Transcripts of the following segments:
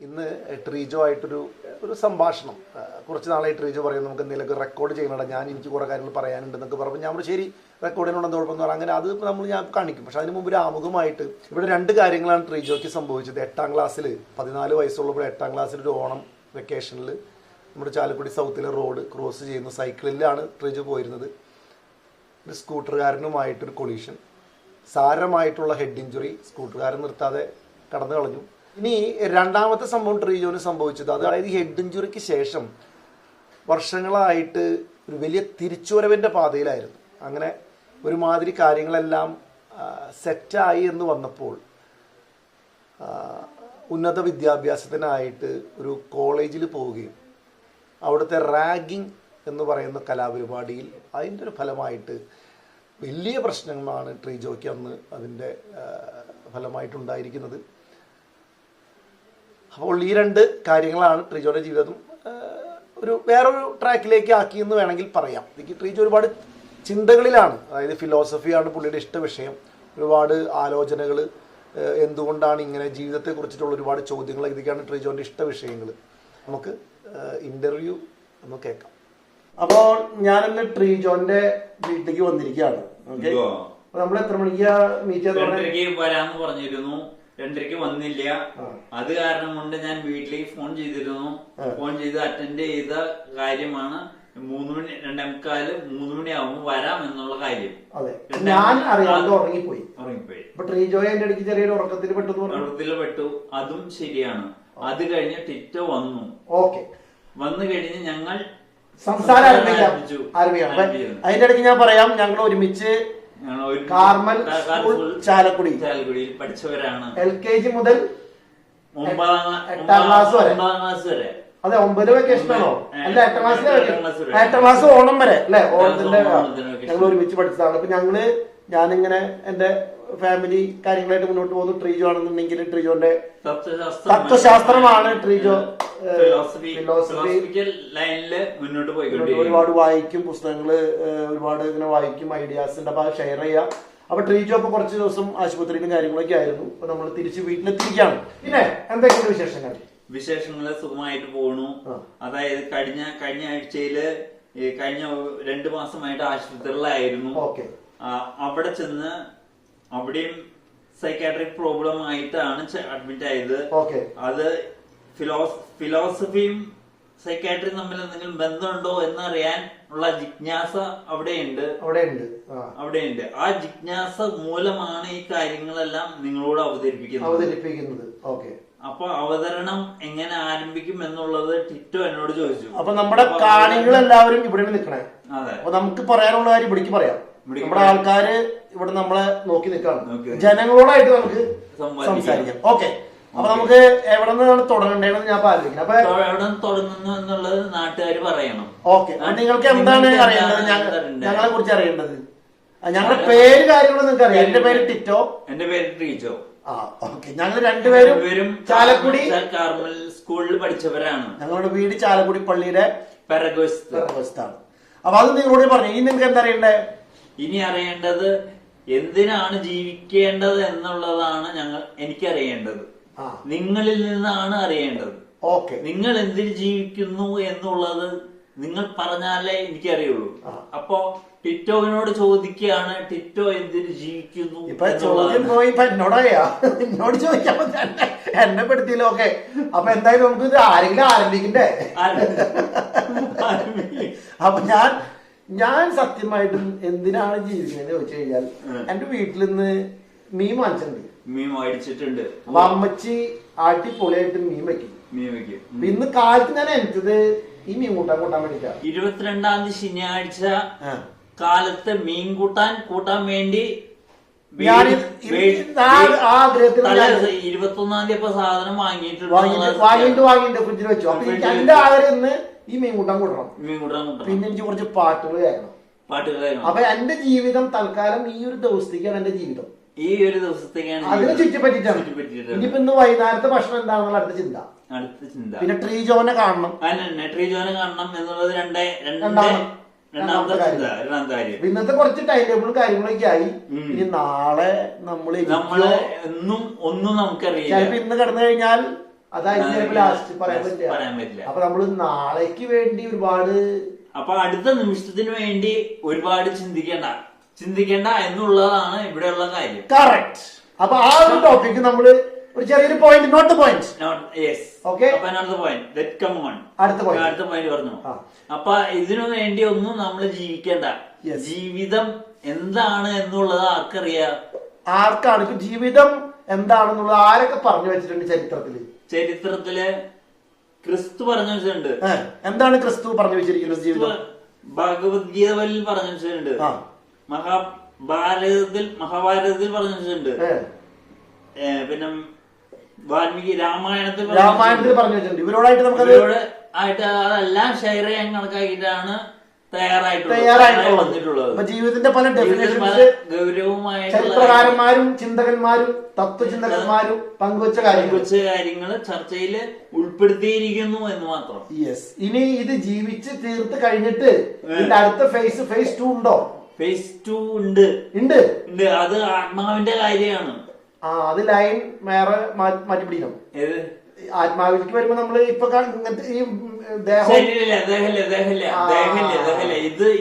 ഇന്ന് ട്രീജോ ആയിട്ടൊരു സംഭാഷണം കുറച്ച് നാളായി ട്രീജോ പറയും നമുക്ക് എന്തെങ്കിലുമൊക്കെ റെക്കോർഡ് ചെയ്യണം, എനിക്ക് കുറേ കാര്യങ്ങൾ പറയാനുണ്ടെന്നൊക്കെ പറഞ്ഞപ്പോൾ ഞാൻ ശരി റെക്കോർഡിനുണ്ടെന്ന് കുഴപ്പമെന്ന് പറഞ്ഞാൽ അങ്ങനെ അത് നമ്മൾ ഞാൻ കാണിക്കും. പക്ഷെ അതിന് മുമ്പ് ഒരു ആമുഖമായിട്ട് ഇവിടെ രണ്ട് കാര്യങ്ങളാണ് ട്രീജോയ്ക്ക് സംഭവിച്ചത്. 8ാം ക്ലാസ്സിൽ 14 വയസ്സുള്ളപ്പോൾ 8ാം ക്ലാസ്സിൽ ഒരു ഓണം വെക്കേഷനിൽ നമ്മുടെ ചാലക്കുടി സൗത്തിലെ റോഡ് ക്രോസ് ചെയ്യുന്ന സൈക്കിളിലാണ് ട്രീജോ പോയിരുന്നത്. ഒരു സ്കൂട്ടറുകാരനുമായിട്ടൊരു കൊളീഷൻ, സാരമായിട്ടുള്ള ഹെഡ് ഇഞ്ചുറി, സ്കൂട്ടറുകാരൻ നിർത്താതെ കടന്നു കളഞ്ഞു. ഇനി രണ്ടാമത്തെ സംഭവം ട്രീജോന് സംഭവിച്ചത്, അതായത് ഹെഡ് ഇഞ്ചുറിക്ക് ശേഷം വർഷങ്ങളായിട്ട് ഒരു വലിയ തിരിച്ചുവരവിൻ്റെ പാതയിലായിരുന്നു. അങ്ങനെ ഒരുമാതിരി കാര്യങ്ങളെല്ലാം സെറ്റായി എന്ന് വന്നപ്പോൾ ഉന്നത വിദ്യാഭ്യാസത്തിനായിട്ട് ഒരു കോളേജിൽ പോവുകയും അവിടുത്തെ റാഗിങ് എന്ന് പറയുന്ന കലാപരിപാടിയിൽ അതിൻ്റെ ഒരു ഫലമായിട്ട് വലിയ പ്രശ്നങ്ങളാണ് ട്രീജോയ്ക്ക് അന്ന് അതിൻ്റെ ഫലമായിട്ടുണ്ടായിരിക്കുന്നത്. അപ്പോൾ ഈ രണ്ട് കാര്യങ്ങളാണ് ട്രീജോയുടെ ജീവിതം വേറൊരു ട്രാക്കിലേക്ക് ആക്കിയെന്ന് വേണമെങ്കിൽ പറയാം. ട്രീജോ ഒരുപാട് ചിന്തകളിലാണ്, അതായത് ഫിലോസഫിയാണ് പുള്ളിയുടെ ഇഷ്ട വിഷയം. ഒരുപാട് ആലോചനകൾ, എന്തുകൊണ്ടാണ് ഇങ്ങനെ, ജീവിതത്തെക്കുറിച്ചിട്ടുള്ള ഒരുപാട് ചോദ്യങ്ങൾ, ഇതൊക്കെയാണ് ട്രീജോൻ്റെ ഇഷ്ട വിഷയങ്ങൾ. നമുക്ക് ഇൻ്റർവ്യൂ ഒന്ന് കേൾക്കാം. അപ്പോൾ ഞാനിന്ന് ട്രീജോന്റെ വീട്ടിലേക്ക് വന്നിരിക്കുകയാണ്. ഓക്കെ, നമ്മൾ എത്ര മണിക്കാ മീറ്റ് ചെയ്ത് വരാന്ന് പറഞ്ഞിരുന്നു. 2:30 വന്നില്ല. അത് കാരണം കൊണ്ട് ഞാൻ വീട്ടിലേക്ക് ഫോൺ ചെയ്തിരുന്നു. ഫോൺ ചെയ്ത് അറ്റൻഡ് ചെയ്ത കാര്യമാണ് 3 മണി 2:45 മണിയാവുമ്പോൾ വരാം എന്നുള്ള കാര്യം. ഞാൻ അറിയാതെ ഉറങ്ങിപ്പോയി. ട്രീജോയെ എന്റെ അടുത്ത് ചെറിയൊരു ഉറക്കത്തിൽ പെട്ടു. അതും ശരിയാണ്. അത് കഴിഞ്ഞ് ടിറ്റോ വന്നു. ഓക്കെ, വന്നു കഴിഞ്ഞ് ഞങ്ങൾ സംസാരം ആരംഭിച്ചു. അതിന്റെ ഇടയ്ക്ക് ഞാൻ പറയാം, ഞങ്ങൾ ഒരുമിച്ച് കാർമൽ സ്കൂൾ ചാലക്കുടിയിൽ പഠിച്ചവരാണ്. LKG മുതൽ 8ാം ക്ലാസ് വരെ. അതെ, 9 വെക്കേഷനാണോ? അല്ല, 8ാം ക്ലാസ് ഓണം വരെ അല്ലെ? ഓണത്തിന്റെ ഞങ്ങൾ ഒരുമിച്ച് പഠിച്ചതാണ്. അപ്പൊ ഞാനിങ്ങനെ എന്റെ ഫാമിലി കാര്യങ്ങളായിട്ട് മുന്നോട്ട് പോകുന്നു. ട്രീജോ ആണെന്നുണ്ടെങ്കിൽ ട്രീജോന്റെ തത്വശാസ്ത്രമാണ് ട്രീജോ ഫിലോസഫി ലൈനില് മുന്നോട്ട് പോയി. ഒരുപാട് വായിക്കും, പുസ്തകങ്ങള് ഒരുപാട് ഇങ്ങനെ വായിക്കും, ഐഡിയാസ് ഉണ്ട്. അപ്പൊ അത് ഷെയർ ചെയ്യാം. അപ്പൊ ട്രീജോ ഇപ്പൊ കുറച്ച് ദിവസം ആശുപത്രിയിലും കാര്യങ്ങളൊക്കെ ആയിരുന്നു. അപ്പൊ നമ്മൾ തിരിച്ച് വീട്ടിലെത്തിയിരിക്കുകയാണ്. പിന്നെ എന്തൊക്കെയാണ് വിശേഷങ്ങള് സുഖമായിട്ട് പോണു. അതായത് കഴിഞ്ഞ ആഴ്ചയില് കഴിഞ്ഞ 2 മാസമായിട്ട് ആശുപത്രിയിലായിരുന്നു. അവിടെ ചെന്ന് അവിടെയും സൈക്കാട്രിക് പ്രോബ്ലം ആയിട്ടാണ് അഡ്മിറ്റ് ആയത്. അത് ഫിലോസഫിയും സൈക്കാട്രിയും തമ്മിൽ എന്തെങ്കിലും ബന്ധമുണ്ടോ എന്നറിയാൻ ഉള്ള ജിജ്ഞാസ അവിടെയുണ്ട്. ആ ജിജ്ഞാസ മൂലമാണ് ഈ കാര്യങ്ങളെല്ലാം നിങ്ങളോട് അവതരിപ്പിക്കുന്നത്. അപ്പൊ അവതരണം എങ്ങനെ ആരംഭിക്കും എന്നുള്ളത് ടിറ്റോ എന്നോട് ചോദിച്ചു. അപ്പൊ നമ്മുടെ കാണികൾ എല്ലാവരും ഇവിടെ നിൽക്കണേ. അതെ, അപ്പൊ നമുക്ക് പറയാനുള്ള കാര്യം ഇവിടേക്ക് പറയാം. നമ്മുടെ ആൾക്കാര് ഇവിടെ നമ്മളെ നോക്കി നിൽക്കാണ്. ജനങ്ങളോടായിട്ട് നമുക്ക് സംസാരിക്കാം. ഓക്കെ, അപ്പൊ നമുക്ക് എവിടെ നിന്നാണ് തുടങ്ങേണ്ടതെന്ന് ഞാൻ ആലോചിക്കണം. അപ്പൊ എവിടെ തുടങ്ങുന്നു എന്നുള്ളത് നാട്ടുകാർ പറയണം. ഓക്കെ, നിങ്ങൾക്ക് എന്താണ് അറിയേണ്ടത്? ഞങ്ങളെ കുറിച്ച് അറിയേണ്ടത്, ഞങ്ങളുടെ പേര് കാര്യങ്ങളും നിങ്ങൾക്ക് അറിയാം. എന്റെ പേര് ടിറ്റോ. എന്റെ പേര് ട്രീജോ. ഞങ്ങൾ രണ്ടുപേരും ചാലക്കുടി കാർമൽ സ്കൂളിൽ പഠിച്ചവരാണ്. ഞങ്ങളുടെ വീട് ചാലക്കുടി പള്ളിയുടെ പിറകുവശത്താണ്. അപ്പൊ അത് നിങ്ങളോട് പറഞ്ഞു. ഇനി നിങ്ങൾക്ക് എന്താ അറിയണ്ടേ? ഇനി അറിയേണ്ടത് എന്തിനാണ് ജീവിക്കേണ്ടത് എന്നുള്ളതാണ് എനിക്കറിയേണ്ടത്. നിങ്ങളിൽ നിന്നാണ് അറിയേണ്ടത്. നിങ്ങൾ എന്തിന് ജീവിക്കുന്നു എന്നുള്ളത് നിങ്ങൾ പറഞ്ഞാലേ എനിക്കറിയുള്ളൂ. അപ്പോ ടിറ്റോവിനോട് ചോദിക്കുകയാണ്, ടിറ്റോ എന്തിന് ജീവിക്കുന്നു. ഇപ്പൊ ചോദ്യം പോയി എന്നോട് ചോദിക്കാൻ എന്നെ പെടുത്തിയില്ല. ഓക്കെ, അപ്പൊ എന്തായാലും നമുക്ക് ഇത് ആരെങ്കിലും ആരംഭിക്കണ്ടേ? അപ്പൊ ഞാൻ സത്യമായിട്ടും എന്തിനാണ് ജീവിക്കുന്നത് ചോദിച്ചു കഴിഞ്ഞാൽ, എന്റെ വീട്ടിൽ നിന്ന് മീൻ വാങ്ങിച്ചിട്ടുണ്ട്. അപ്പൊ അമ്മച്ചി അടിപൊളിയായിട്ട് മീൻ വെക്കും. ഇന്ന് കാലത്ത് ഞാൻ എനിച്ചത് ഈ മീൻ കൂട്ടാൻ വേണ്ടിട്ടാ. 22ാം തീയതി ശനിയാഴ്ച കാലത്ത് മീൻ കൂട്ടാൻ വേണ്ടി 21ാം തീയതി സാധനം വാങ്ങിയിട്ട് ഫ്രിഡ്ജിൽ വെച്ചു. അപ്പൊ എന്റെ ആഗ്രഹം ഇന്ന് ഈ മീൻ കൂട്ടാൻ കൂട്ടണം. പിന്നെ എനിക്ക് കുറച്ച് പാട്ടുകൾ കേൾക്കണം. അപ്പൊ എന്റെ ജീവിതം തൽക്കാലം ഈ ഒരു ദിവസത്തേക്കാണ് എന്റെ ജീവിതം. അതിനെ ചുറ്റിപ്പറ്റിട്ടാണ്. ഇനിയിപ്പോ ഇന്ന് വൈകുന്നേരത്തെ ഭക്ഷണം എന്താണെന്നുള്ള അടുത്ത ചിന്ത. പിന്നെ ട്രീജോനെ കാണണം എന്നുള്ളത് ഇന്നത്തെ കുറച്ച് ടൈം ടേബിളും കാര്യങ്ങളൊക്കെ ആയി. ഇനി നാളെ ഒന്നും നമുക്കറിയാം. ചിലപ്പോ ഇന്ന് കിടന്നു കഴിഞ്ഞാൽ അതായത് ചിലപ്പോൾ ലാസ്റ്റ് പറയാൻ പറയാൻ പറ്റില്ല. പറ്റില്ല. അപ്പൊ നമ്മള് നാളേക്ക് വേണ്ടി ഒരുപാട്, അപ്പൊ അടുത്ത നിമിഷത്തിന് വേണ്ടി ഒരുപാട് ചിന്തിക്കേണ്ട എന്നുള്ളതാണ് ഇവിടെയുള്ള കാര്യം. കറക്റ്റ്. അപ്പൊ ആ ഒരു ടോപ്പിക് നമ്മള് ഒരു ചെറിയൊരു പോയിന്റ്, നോട്ട് പോയിന്റ്. ഓക്കെ, അടുത്ത പോയിന്റ് പറഞ്ഞു. അപ്പൊ ഇതിനു വേണ്ടി ഒന്നും നമ്മൾ ജീവിക്കേണ്ട. ജീവിതം എന്താണ് എന്നുള്ളത് ആർക്കറിയാം? ആർക്കാണ് ഇപ്പൊ ജീവിതം എന്താണെന്നുള്ളത് ആരൊക്കെ പറഞ്ഞു വെച്ചിട്ടുണ്ട് ചരിത്രത്തില് ക്രിസ്തു പറഞ്ഞു വെച്ചിട്ടുണ്ട്. എന്താണ് ക്രിസ്തു പറഞ്ഞു വെച്ചിരിക്കുന്നത്? ജീവിതം ഭഗവത്ഗീതയിൽ പറഞ്ഞു വെച്ചിട്ടുണ്ട്. മഹാഭാരതത്തിൽ പറഞ്ഞു വെച്ചിട്ടുണ്ട്. പിന്നെ വാൽമീകി രാമായണത്തിൽ പറഞ്ഞു വെച്ചിട്ടുണ്ട്. ഇവരോടായിട്ട് നമുക്ക് അതെല്ലാം ഷെയർ ചെയ്യാൻ കണക്കാക്കിയിട്ടാണ് തയ്യാറായിട്ടുള്ളത്. ജീവിതത്തിന്റെ പല ഗൗരവമായ ചരിത്രകാരന്മാരും ചിന്തകന്മാരും തത്വചിന്തകന്മാരും പങ്കുവച്ച കാര്യങ്ങൾ ചർച്ചയിൽ ഉൾപ്പെടുത്തിയിരിക്കുന്നു എന്ന് മാത്രം. യെസ്. ഇനി ഇത് ജീവിച്ച് തീർത്ത് കഴിഞ്ഞിട്ട് ഇതിന്റെ അടുത്ത ഫേസ് 2 ഉണ്ടോ? ഫേസ് 2 ഉണ്ട്. അത് ആത്മാവിന്റെ കാര്യമാണ്. അത് ലൈൻ വേറെ മാറ്റി പിടിക്കണം. ആത്മാവിലേക്ക് വരുമ്പോ നമ്മള് ഇപ്പൊ ഈ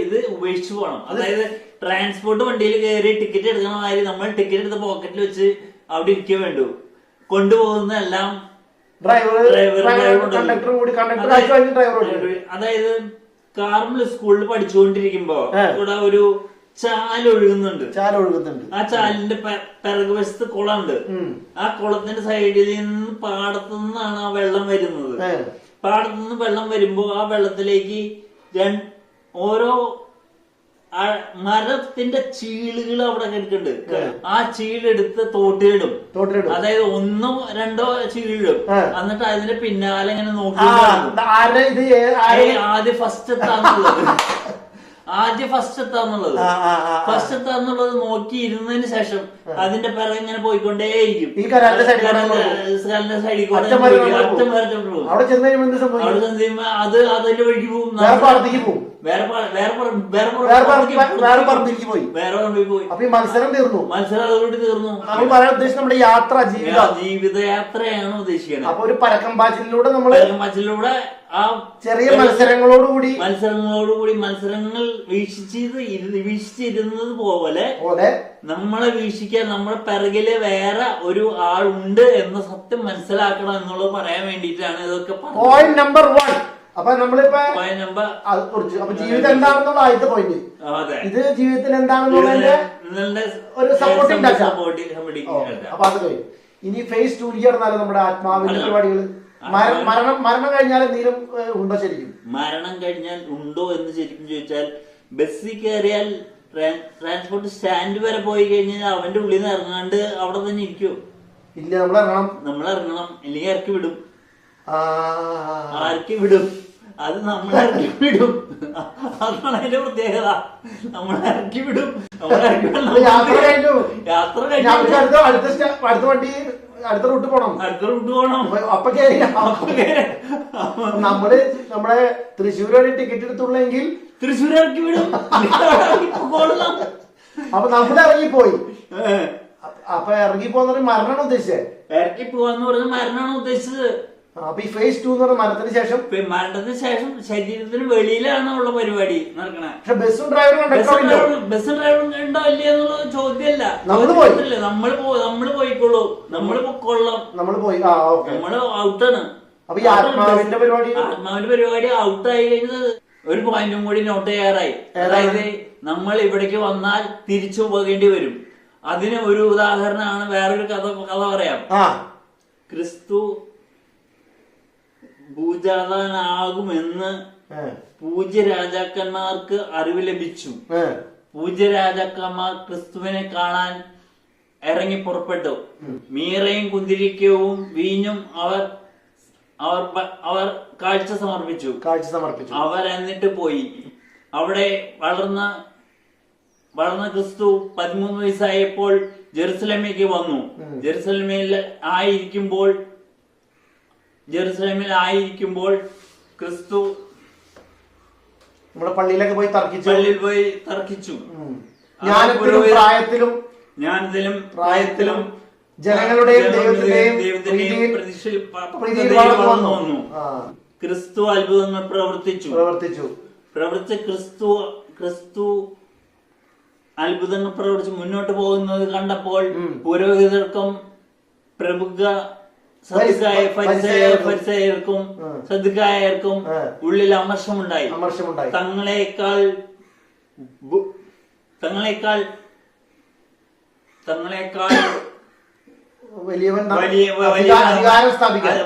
ഇത് ഉപേക്ഷിച്ചു പോകണം. അതായത് ട്രാൻസ്പോർട്ട് വണ്ടിയിൽ കയറി ടിക്കറ്റ് എടുക്കണ മാതിരി നമ്മൾ ടിക്കറ്റ് എടുത്ത് പോക്കറ്റിൽ വെച്ച് അവിടെ ഇരിക്കേ വേണ്ടു. കൊണ്ടുപോകുന്ന എല്ലാം അതായത് കാർമൽ സ്കൂളിൽ പഠിച്ചുകൊണ്ടിരിക്കുമ്പോ ഇവിടെ ഒരു ചാലൊഴുകുന്നുണ്ട്. ആ ചാലിന്റെ പിറകുവശത്ത് കുളമുണ്ട്. ആ കുളത്തിന്റെ സൈഡിൽ നിന്ന് പാടത്തു നിന്നാണ് ആ വെള്ളം വരുന്നത്. പാടത്തു നിന്ന് വെള്ളം വരുമ്പോ ആ വെള്ളത്തിലേക്ക് ഓരോ മരത്തിന്റെ ചീളുകൾ അവിടെ കിടക്കുന്നുണ്ട്. ആ ചീലെടുത്ത് തോട്ടിലിടും. അതായത് 1 2 ചീലിടും. എന്നിട്ട് അതിന്റെ പിന്നാലെ ഇങ്ങനെ നോക്കി ആദ്യം ഫസ്റ്റ് എത്താന്നുള്ളത് നോക്കി ഇരുന്നതിന് ശേഷം അതിന്റെ പിറകെ ഇങ്ങനെ പോയിക്കൊണ്ടേയിരിക്കും. സൈഡിൽ കൂടെ അവിടെ ചെന്ന് കഴിയുമ്പോ അത് അതിന്റെ വഴിക്ക് പോകും. വേറെ പറമ്പിലേക്ക് പോയി. അപ്പൊ ഈ മത്സരം അതോട് തീർന്നു. നമ്മൾ പറയാൻ ഉദ്ദേശിച്ചത് നമ്മുടെ യാത്ര, ജീവിതയാത്രയാണ് ഉദ്ദേശിക്കുന്നത്. അപ്പൊ ഒരു പരക്കം പാച്ചിലൂടെ ആ ചെറിയ മത്സരങ്ങളോടുകൂടി മത്സരങ്ങൾ വീക്ഷിച്ചിരുന്നത് പോലെ നമ്മളെ വീക്ഷിക്കാൻ നമ്മുടെ പിറകില് വേറെ ഒരു ആളുണ്ട് എന്ന സത്യം മനസ്സിലാക്കണം എന്നുള്ളത് പറയാൻ വേണ്ടിയിട്ടാണ് ഇതൊക്കെ. Point number 1. അപ്പൊ നമ്മളിപ്പോ അപ്പൊ ജീവിതം എന്താണെന്നുള്ള ആദ്യത്തെ പോയിന്റ്. ഇത് ജീവിതത്തിൽ എന്താണെന്നുള്ളതിന്റെ ഒരു സപ്പോർട്ടിംഗ്. അപ്പൊ അത് കഴിഞ്ഞു. ഇനി ഫേസ് 2 കടന്നാലും നമ്മുടെ ആത്മാവിന്റെ പരിപാടികൾ. മരണം കഴിഞ്ഞാൽ എന്തെങ്കിലും ഉണ്ടോ? ശരിക്കും മരണം കഴിഞ്ഞാൽ ഉണ്ടോ എന്ന് ശരിക്കും ചോദിച്ചാൽ ബസ്സിൽ കയറിയാൽ ട്രാൻസ്പോർട്ട് സ്റ്റാൻഡ് വരെ പോയി കഴിഞ്ഞാൽ അവന്റെ ഉള്ളിൽ നിന്ന് ഇറങ്ങാണ്ട് അവിടെ തന്നെ ഇരിക്കുവോ? ഇല്ല, നമ്മൾ ഇറങ്ങണം. ഇല്ലെങ്കിൽ ഇറക്കി വിടും. അത് നമ്മളെ വിടും. അതാണ് അതിന്റെ പ്രത്യേകത. നമ്മളെ ഇറക്കി വിടും. യാത്ര കഴിഞ്ഞു. അടുത്ത വണ്ടി അടുത്ത റൂട്ട് പോണം. അപ്പൊ നമ്മള് നമ്മുടെ തൃശ്ശൂർ വരെ ടിക്കറ്റ് എടുത്തുള്ളെങ്കിൽ തൃശ്ശൂർ ഇറക്കി വിടും. അപ്പൊ നമ്മൾ ഇറങ്ങിപ്പോയി. അപ്പൊ ഇറങ്ങിപ്പോന്ന് മരണമാണ് ഉദ്ദേശിച്ചത്. ഇറക്കി പോവാന്ന് പറഞ്ഞ മരണമാണ് ഉദ്ദേശിച്ചത്. അപ്പൊ ഈ ഫേസ് 2 എന്ന് പറഞ്ഞ മരണത്തിന് ശേഷം ശരീരത്തിന് വെളിയിലാണ് ഉള്ള പരിപാടി നടക്കണേ. പക്ഷെ ബസ്സും ഡ്രൈവറും ഉണ്ടോ ഇല്ല എന്നുള്ള ചോദ്യമല്ല. നമ്മള് പോയിക്കോളൂ. നമ്മള് പൊക്കോളാം. നമ്മള് ഔട്ടാണ്. അപ്പൊ ഈ ആത്മാവിന്റെ പരിപാടി ഔട്ടായി കഴിഞ്ഞത് ഒരു പോയിന്റും കൂടി നോട്ട് ചെയ്യാറായി. അതായത് നമ്മൾ ഇവിടേക്ക് വന്നാൽ തിരിച്ചു പോകേണ്ടി വരും. അതിന് ഒരു ഉദാഹരണമാണ് വേറൊരു കഥ പറയാം. ക്രിസ്തു ഭൂജാതനാകുമെന്ന് പൂജ്യ രാജാക്കന്മാർക്ക് അറിവ് ലഭിച്ചു. പൂജ്യ രാജാക്കന്മാർ ക്രിസ്തുവിനെ കാണാൻ ഇറങ്ങി പുറപ്പെട്ടു. മീറയും കുന്തിരിക്കവും വീഞ്ഞും അവർ കാഴ്ച സമർപ്പിച്ചു. അവർ എന്നിട്ട് പോയി. അവിടെ വളർന്ന ക്രിസ്തു 13 വയസ്സായപ്പോൾ ജെറുസലേമിലേക്ക് വന്നു. ജെറുസലേമിൽ ആയിരിക്കുമ്പോൾ ക്രിസ്തു നമ്മുടെ പള്ളിയിലൊക്കെ പോയി തർക്കിച്ചു. ജ്ഞാനത്തിലും പ്രായത്തിലും ജനങ്ങളുടെയും ദൈവത്തിന്റെയും പ്രീതിയിൽ വളർന്നു വന്നു. ക്രിസ്തു അത്ഭുതങ്ങൾ പ്രവർത്തിച്ചു. ക്രിസ്തു അത്ഭുതങ്ങൾ പ്രവർത്തിച്ച് മുന്നോട്ട് പോകുന്നത് കണ്ടപ്പോൾ പുരോഹിതർക്കും പ്രമുഖ ഫരിസേയർക്കും സദുക്കായർക്കും ഉള്ളിൽ അമർഷമുണ്ടായി. തങ്ങളെക്കാൾ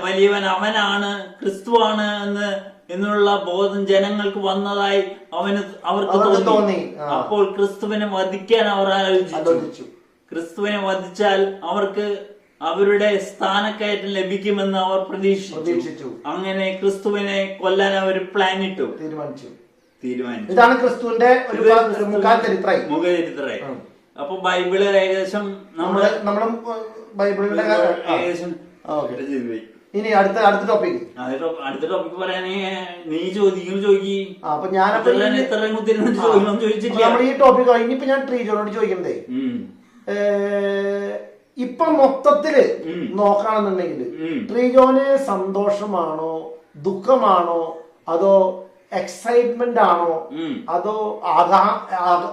വലിയവൻ അവനാണ്, ക്രിസ്തുവാണ് എന്നുള്ള ബോധം ജനങ്ങൾക്ക് വന്നതായി അവർക്ക് തോന്നി. അപ്പോൾ ക്രിസ്തുവിനെ വധിക്കാൻ അവർ ആലോചിച്ചു. ക്രിസ്തുവിനെ വധിച്ചാൽ അവർക്ക് അവരുടെ സ്ഥാനക്കയറ്റം ലഭിക്കുമെന്ന് അവർ പ്രതീക്ഷിച്ചു. അങ്ങനെ ക്രിസ്തുവിനെ കൊല്ലാൻ അവർ പ്ലാൻ ഇട്ടു, തീരുമാനിച്ചു. ഇതാണ് ക്രിസ്തുവിന്റെ മുഖചരിത്രമായി. അപ്പൊ ബൈബിള് ഏകദേശം നമ്മളും ബൈബിളിന്റെ ഏകദേശം ഇനി അടുത്ത ടോപ്പിക് പറയാനേ നീ ചോദിക്കി. അപ്പൊ ഞാൻ ഈ ടോപ്പിക് ഇനിയിപ്പോ ഞാൻ ട്രീജോനോട് ചോദിക്കണ്ടേ, ഇപ്പൊ മൊത്തത്തില് നോക്കുകയാണെന്നുണ്ടെങ്കിൽ ട്രീജോന് സന്തോഷമാണോ ദുഃഖമാണോ അതോ എക്സൈറ്റ്മെന്റ് ആണോ അതോ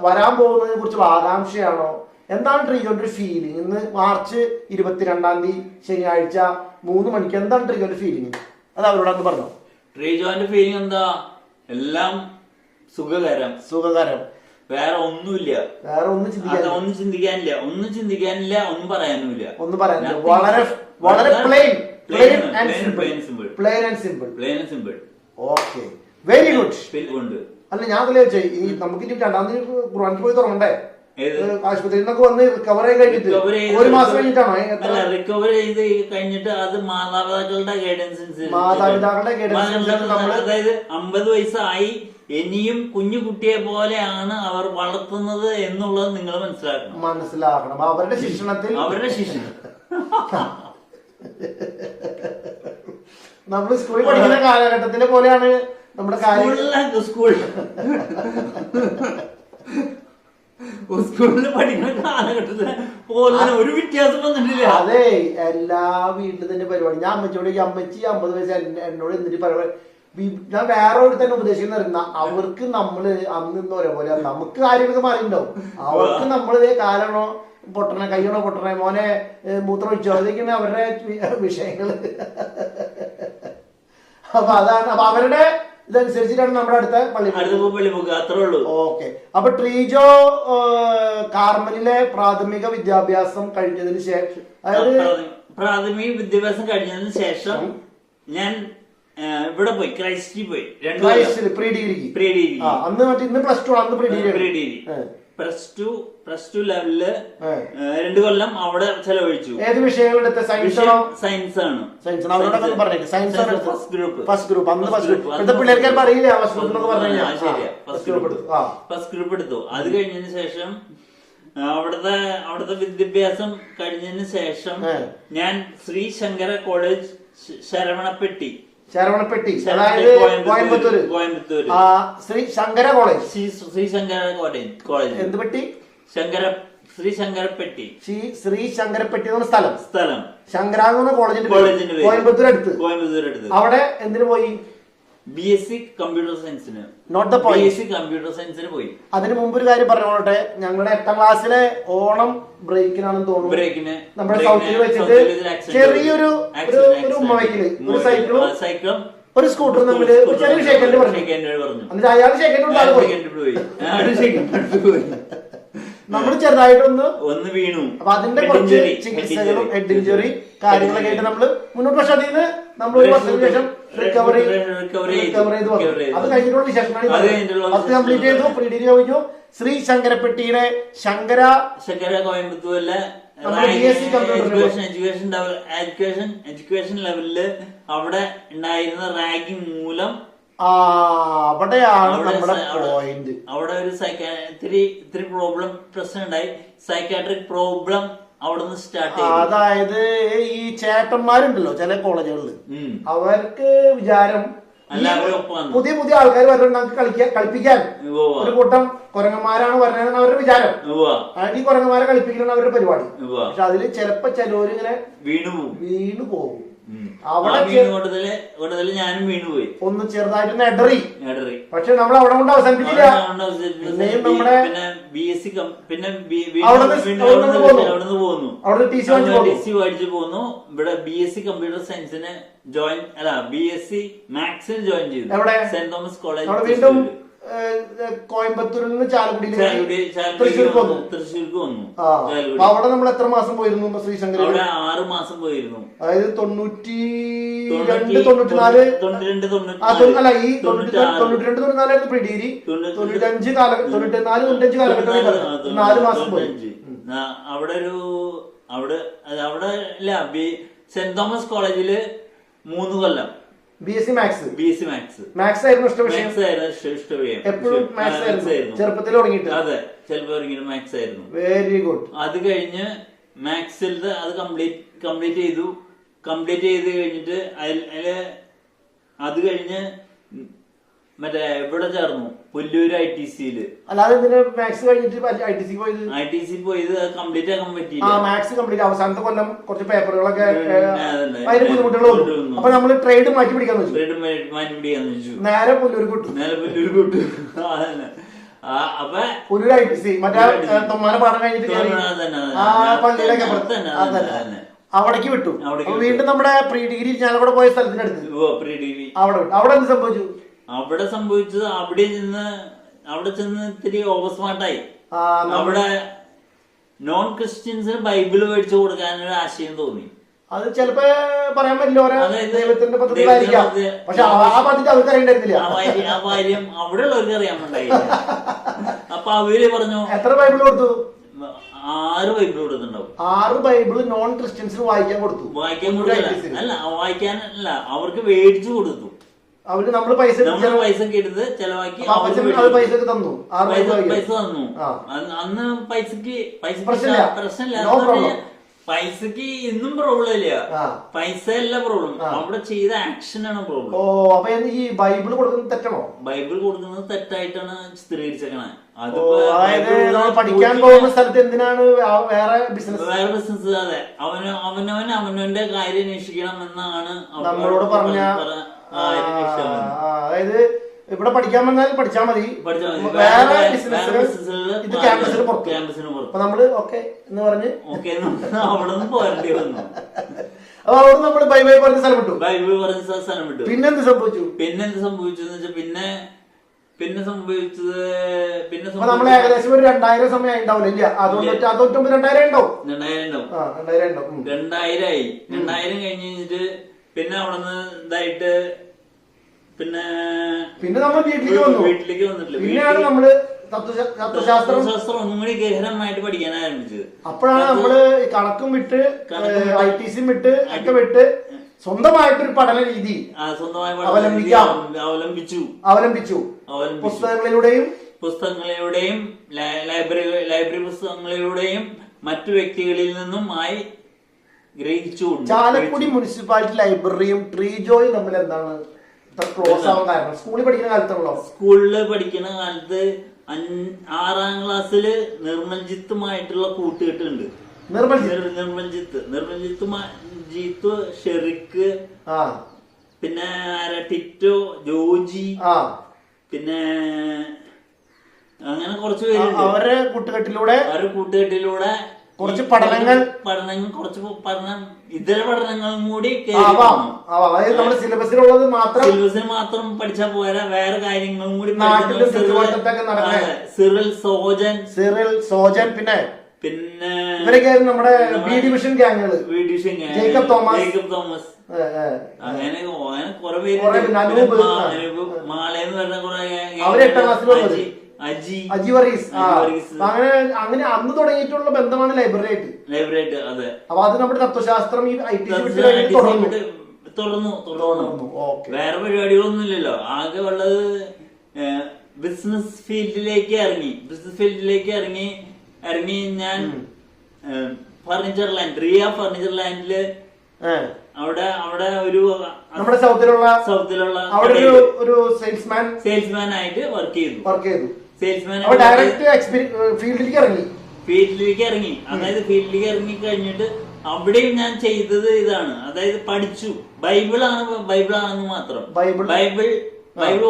വരാൻ പോകുന്നതിനെ കുറിച്ചുള്ള ആകാംക്ഷയാണോ? എന്താണ് ട്രീജോന്റെ ഒരു ഫീലിംഗ്? ഇന്ന് മാർച്ച് 22 ശനിയാഴ്ച 3 മണിക്ക് എന്താണ് ട്രീജോന്റെ ഫീലിംഗ്? അത് അവരോടൊന്ന് പറഞ്ഞോ. ട്രീജോന്റെ ഫീലിംഗ് എന്താ? എല്ലാം സുഖകരം. വേറെ ഒന്നുമില്ല, ഒന്നും ചിന്തിക്കാനില്ല, ഒന്നും പറയാനുമില്ല. വളരെ plain and simple. Okay, very good. അല്ല ഞാൻ ചോദിച്ചേ, നമുക്ക് ഇനി 2-ാം തീയതി ഖുർആനിക്ക് പോയി തുടങ്ങണ്ടേ? ആശുപത്രിയിൽ നിന്നൊക്കെ വന്ന് റിക്കവർ ആയി കഴിഞ്ഞിട്ട് 1 മാസം കഴിഞ്ഞിട്ടാണോ? റിക്കവർ ചെയ്ത് കഴിഞ്ഞിട്ട് അത് മാതാപിതാക്കളുടെ ഗൈഡൻസ്, അതായത് 50 വയസ്സായി ഇനിയും കുഞ്ഞു കുട്ടിയെ പോലെയാണ് അവർ വളർത്തുന്നത് എന്നുള്ളത് നിങ്ങൾ മനസ്സിലാക്കണം. അവരുടെ ശിക്ഷണത്തിൽ നമ്മൾ സ്കൂളിൽ പഠിക്കുന്ന കാലഘട്ടത്തിലെ പോലെയാണ് നമ്മുടെ സ്കൂളിൽ പഠിക്കുന്ന കാലഘട്ടത്തില് പോലെ ഒരു വ്യത്യാസം വന്നിട്ടില്ല. അതെ, എല്ലാ വീട്ടിൽ തന്നെ പരിപാടി. ഞാൻ അമ്മച്ചോട് അമ്മച്ചി 50 വയസ്സ് എന്നോട് എന്നിട്ട് പരിപാടി. ഞാൻ വേറെ ഒരു തന്നെ ഉപദേശിക്കുന്ന അവർക്ക് നമ്മള് അന്ന് ഒരേപോലെ നമുക്ക് കാര്യങ്ങളൊക്കെ മാറിയിട്ടുണ്ടാവും. അവർക്ക് നമ്മള് കാലാണോ പൊട്ടണേ, കയ്യാണോ പൊട്ടണേ, മോനെ മൂത്രം ഒഴിച്ചോ, അതൊക്കെയാണ് അവരുടെ വിഷയങ്ങള്. അപ്പൊ അതാണ്, അപ്പൊ അവരുടെ ഇതനുസരിച്ചിട്ടാണ് നമ്മുടെ അടുത്ത പള്ളി. ഓക്കെ, അപ്പൊ ട്രീജോ കാർമലിലെ പ്രാഥമിക വിദ്യാഭ്യാസം കഴിഞ്ഞതിന് ശേഷം, അതായത് പ്രാഥമിക വിദ്യാഭ്യാസം കഴിഞ്ഞതിന് ശേഷം ഞാൻ ഇവിടെ പോയി, ക്രൈസ്റ്റിൽ പോയി. Pre degree. അന്ന് മറ്റേ ഇന്ന് +2 അന്ന് പ്രീ ഡിഗ്രി. +2 ലെവലില് 2 കൊല്ലം അവിടെ ചെലവഴിച്ചു. ഏത് വിഷയങ്ങളെടുത്ത? സയൻസ് ആണ്. ഫസ്റ്റ് ഗ്രൂപ്പ് പിള്ളേർക്ക് അറിയില്ല. ഫസ്റ്റ് ഗ്രൂപ്പ് എടുത്തു. അത് കഴിഞ്ഞതിന് ശേഷം അവിടുത്തെ വിദ്യാഭ്യാസം കഴിഞ്ഞതിന് ശേഷം ഞാൻ ശ്രീ ശങ്കര കോളേജ് ശരവണപ്പെട്ടി, അതായത് കോയമ്പത്തൂർ ശ്രീ ശങ്കര കോളേജ്. എന്ത് പെട്ടി? ശ്രീ ശങ്കരപ്പെട്ടി എന്ന സ്ഥലം. ശങ്കര കോളേജിന്റെ കോയമ്പത്തൂർ അടുത്ത്. അവിടെ എന്തിനു പോയി? BSc കമ്പ്യൂട്ടർ സയൻസിന്. കമ്പ്യൂട്ടർ സയൻസിന് പോയി. അതിന് മുമ്പ് ഒരു കാര്യം പറഞ്ഞോട്ടെ, ഞങ്ങളുടെ 8ാം ക്ലാസ്സിലെ ഓണം ബ്രേക്കിനാണെന്ന് തോന്നുന്നു, നമ്മുടെ സൗത്തിൽ വെച്ചിട്ട് ചെറിയൊരു ഉമ്മവയ്ക്കല് ഒരു സൈക്കിളും ഒരു സ്കൂട്ടറും തമ്മില് ചെറിയ ഷേക്കൻഡ് പറഞ്ഞു. എന്നിട്ട് അയാൾ ഷേക്കൻഡ് പോയി, നമ്മൾ ചെറുതായിട്ടൊന്ന് വീണു. അപ്പൊ അതിന്റെ കുറച്ച് ചികിത്സകളും ഹെഡ് ഇഞ്ചുറി കാര്യങ്ങളൊക്കെ ആയിട്ട് നമ്മള് മുന്നോട്ട്. പക്ഷെ അതിൽ നിന്ന് നമ്മൾ ഒരു വർഷത്തിന് ശേഷം റിക്കവറി ചെയ്ത് വന്നു. അത് കഴിഞ്ഞിട്ടുള്ള വിശേഷമാണ്. 10 കംപ്ലീറ്റ് ചെയ്തു, പ്രീ ഡിഗ്രി കഴിഞ്ഞു. ശ്രീ ശങ്കരപ്പെട്ടിയുടെ ശങ്കര കോയമ്പത്തൂരിലെ എഡ്യൂക്കേഷൻ ലെവലില് അവിടെ ഉണ്ടായിരുന്ന റാഗിംഗ് മൂലം അവിടെയാണ് നമ്മുടെ പോയിന്റ്. അവിടെ ഒരു ഇത്തിരി പ്രശ്നം ഉണ്ടായി. സൈക്കാട്രിക് പ്രോബ്ലം അവിടെ നിന്ന് സ്റ്റാർട്ട് ചെയ്തു. അതായത് ഈ ചേട്ടന്മാരുണ്ടല്ലോ ചില കോളേജുകളിൽ, അവർക്ക് വിചാരം എല്ലാവരും ഒപ്പം വന്നു. പുതിയ പുതിയ ആൾക്കാർ വരുന്നത് നമുക്ക് കളിപ്പിക്കാൻ ഒരു കൂട്ടം കുരങ്ങന്മാരാണ് പറഞ്ഞത് അവരുടെ വിചാരം. ഈ കുരങ്ങന്മാരെ കളിപ്പിക്കലാണ് അവരുടെ പരിപാടി. പക്ഷെ അതില് ചിലപ്പോ ചിലവര് ഇങ്ങനെ വീണു പോകും. അവിടെ ഞാനും വീണുപോയി, ഒന്ന് ചെറുതായിട്ട് എടറി. പക്ഷെ നമ്മൾ അവിടെ കൊണ്ട് അവസാനിപ്പിച്ചില്ല. നമ്മുടെ അവിടെ ടി സി മേടിച്ചു പോന്നു. ഇവിടെ BSc കമ്പ്യൂട്ടർ സയൻസിന് BSc മാത്സിന് ജോയിൻ ചെയ്തു സെന്റ് തോമസ് കോളേജ്. വീണ്ടും കോയമ്പത്തൂരിൽ നിന്ന് തൃശ്ശൂർക്ക് വന്നു. അവിടെ നമ്മൾ എത്ര മാസം പോയിരുന്നു ശ്രീശങ്കർ? അവിടെ 6 മാസം പോയിരുന്നു. അതായത് 92, 94 അല്ല ഈ 92, 94 പ്രീ ഡിഗ്രി, 95 കാലഘട്ടം 4 മാസം പോയി. അവിടെ ഇല്ല, സെന്റ് തോമസ് കോളേജില് 3 കൊല്ലം BSc മാത്സ്. മാത്സ് ആയിരുന്നു ഇഷ്ടവിഷയം. എപ്പോഴും ചെറുപ്പത്തിൽ തുടങ്ങിയിട്ട്? അതെ, ചെറുപ്പം തുടങ്ങിയിട്ട് മാത്സ് ആയിരുന്നു. Very good. അത് കഴിഞ്ഞ് മാത്സിൽ അത് കംപ്ലീറ്റ് ചെയ്തു കഴിഞ്ഞിട്ട് അതില് അത് കഴിഞ്ഞ് മറ്റേ ഇവിടെ ചേർന്നു പുല്ലൂർ ITCയില്. അല്ലാതെ മാത്സ് കഴിഞ്ഞിട്ട് ITC പോയത് കംപ്ലീറ്റ് ആക്കാൻ പറ്റിയില്ല. മാത്സ് കംപ്ലീറ്റ് അവസാനത്തെ കൊല്ലം കുറച്ച് പേപ്പറുകളൊക്കെ അതിന് ബുദ്ധിമുട്ടുകൾ വന്നു. അപ്പൊ നമ്മള് ട്രേഡ് മാറ്റി പിടിക്കാന്ന് വെച്ചു. നേരെ പുല്ലൂർ കൂട്ടു. അപ്പൊ പുല്ലൂർ ITC മറ്റേ തൊമ്മാന പാഠം കഴിഞ്ഞിട്ട് പള്ളിയിലൊക്കെ അവിടേക്ക് വിട്ടു. വീണ്ടും നമ്മുടെ പ്രീ ഡിഗ്രി ഞാനവിടെ പോയ സ്ഥലത്തിനടുത്ത് അവിടെ വിട്ടു. അവിടെ എന്ത് സംഭവിച്ചു? അവിടെ സംഭവിച്ചത് അവിടെ ചെന്ന് ഇത്തിരി ഓവർ സ്മാർട്ടായി. അവിടെ നോൺ ക്രിസ്ത്യൻസിന് ബൈബിള് മേടിച്ചു കൊടുക്കാനൊരു ആശയം തോന്നി. അത് ചിലപ്പോ പറയാൻ പറ്റില്ല, ദൈവത്തിന്റെ പദ്ധതിയിലായിരിക്കാം. പക്ഷെ ആ പദ്ധതി അവർക്ക് അറിയണ്ടായിരുന്നില്ല. ആ കാര്യം അവിടെ ഉള്ളവർക്ക് അറിയാമുണ്ടായില്ല. അപ്പൊ അവര് പറഞ്ഞു എത്ര ബൈബിൾ കൊടുത്തു? 6 ബൈബിൾ കൊടുത്തിട്ടുണ്ടാവും. 6 ബൈബിൾ നോൺ ക്രിസ്ത്യൻസിന് വായിക്കാൻ കൊടുത്തു. വായിക്കാനല്ല, അവർക്ക് മേടിച്ചു കൊടുത്തു. അവര് നമ്മള് പൈസ എടുത്ത് ചെലവാക്കി പൈസ തന്നു. അന്ന് പൈസക്ക് പ്രശ്നമില്ല. പൈസക്ക് ഇന്നും പ്രോബ്ലം ഇല്ല. പൈസ അല്ല പ്രോബ്ലം, അവിടെ ചെയ്ത ആക്ഷൻ ആണ് പ്രോബ്ലം. അപ്പൊ ഈ ബൈബിൾ കൊടുക്കുന്നത് തെറ്റാണോ? ബൈബിൾ കൊടുക്കുന്നത് തെറ്റായിട്ടാണ് ചിത്രീകരിച്ചേക്കണേ. പഠിക്കാൻ പോകുന്ന സ്ഥലത്ത് എന്തിനാണ് വേറെ ബിസിനസ്? അതെ, അവനവന്റെ കാര്യം അന്വേഷിക്കണം എന്നാണ് നമ്മളോട് പറഞ്ഞ. അതായത് ഇവിടെ പഠിക്കാൻ വന്നാൽ പഠിച്ചാൽ മതി, വേറെ ഇത് ക്യാമ്പസിന് പുറത്ത്. അപ്പൊ നമ്മള് ഓക്കെ എന്ന് പറഞ്ഞ് അവിടെ നിന്ന് പോരേണ്ടി വന്നു. അപ്പൊ അവിടെ നമ്മള് ബൈ പറഞ്ഞ സ്ഥലം വിട്ടു. പിന്നെന്ത് സംഭവിച്ചു? എന്ന് വെച്ചാൽ പിന്നെ സംഭവിച്ചത് നമ്മൾ ഏകദേശം ഒരു 2000 സമയം ഉണ്ടാവില്ല. ഇല്ല, അതുകൊണ്ട് 2000 ഉണ്ടാവും. 2000 ആയി. 2000 കഴിഞ്ഞിട്ട് പിന്നെ അവിടെ നിന്ന് ഇതായിട്ട് പിന്നെ നമ്മൾ വീട്ടിലേക്ക് വന്നിട്ടില്ല. പിന്നെയാണ് നമ്മള് തത്വശാസ്ത്രം ഒന്നും കൂടി ഗഹനമായിട്ട് പഠിക്കാൻ ആരംഭിച്ചത്. അപ്പോഴാണ് നമ്മള് കണക്കും വിട്ട് ITC വിട്ട് ഒക്കെ വിട്ട് സ്വന്തമായിട്ടൊരു പഠന രീതി അവലംബിച്ചു. പുസ്തകങ്ങളിലൂടെയും ലൈബ്രറി പുസ്തകങ്ങളിലൂടെയും മറ്റു വ്യക്തികളിൽ നിന്നുമായി ഗ്രഹിച്ചു. ചാലക്കുടി മുനിസിപ്പാലിറ്റി ലൈബ്രറിയും ട്രീ ജോയും തമ്മിൽ എന്താണ് ക്ലോസ് ആവാൻ കാരണം? സ്കൂളിൽ പഠിക്കുന്ന കാലത്താണല്ലോ. സ്കൂളില് പഠിക്കുന്ന കാലത്ത് 6ാം ക്ലാസ്സില് നിർമ്മൽജിത്തുമായിട്ടുള്ള കൂട്ടുകെട്ടുണ്ട്. നിർമ്മൽജിത്ത്, ഷെറിക്ക്, പിന്നെ ടിറ്റോ, ജോജി, പിന്നെ അങ്ങനെ കുറച്ച് പേരുണ്ട്. അവരുടെ കൂട്ടുകെട്ടിലൂടെ കുറച്ച് പഠനം ഇതര പഠനങ്ങളും കൂടി നമ്മുടെ സിലബസിലുള്ളത് മാത്രം പഠിച്ചാൽ പോരാ, വേറെ കാര്യങ്ങളും കൂടി. സിറിൽ സോജൻ പിന്നെ ഇവരൊക്കെ നമ്മുടെ ബി ഡിവിഷൻ ഗ്യാങ്ങുകൾ. ജേക്കബ് തോമസ് അങ്ങനെ കുറെ പേര്. മാളയെന്ന് പറഞ്ഞ കുറെ അവര് 8ാം ക്ലാസ്സിൽ അജി വറീസ്. അങ്ങനെ അന്ന് തുടങ്ങിയിട്ടുള്ള ബന്ധമാണ് ലൈബ്രറി ആയിട്ട്. അതെ. അപ്പൊ അത് നമ്മുടെ തത്വശാസ്ത്രം ഈ തുടർന്നു. വേറെ പരിപാടികളൊന്നും ഇല്ലല്ലോ. ആകെ ഉള്ളത് ബിസിനസ് ഫീൽഡിലേക്ക് ഇറങ്ങി ഞാൻ ഫർണിച്ചർ ലാൻഡ്, റിയ ഫർണിച്ചർ ലാൻഡില് അവിടെ അവിടെ ഒരു നമ്മുടെ സൗത്തിലുള്ള അവിടെ ഒരു സെയിൽസ്മാൻ ആയിട്ട് വർക്ക് ചെയ്തു. സെയിൽസ്മാൻ ഡയറക്റ്റ് ഫീൽഡിലേക്ക് ഇറങ്ങി. അതായത് ഫീൽഡിലേക്ക് ഇറങ്ങി കഴിഞ്ഞിട്ട് അവിടെയും ഞാൻ ചെയ്തത് ഇതാണ്. അതായത് പഠിച്ചു. ബൈബിളാണെന്ന് മാത്രം. ബൈബിൾ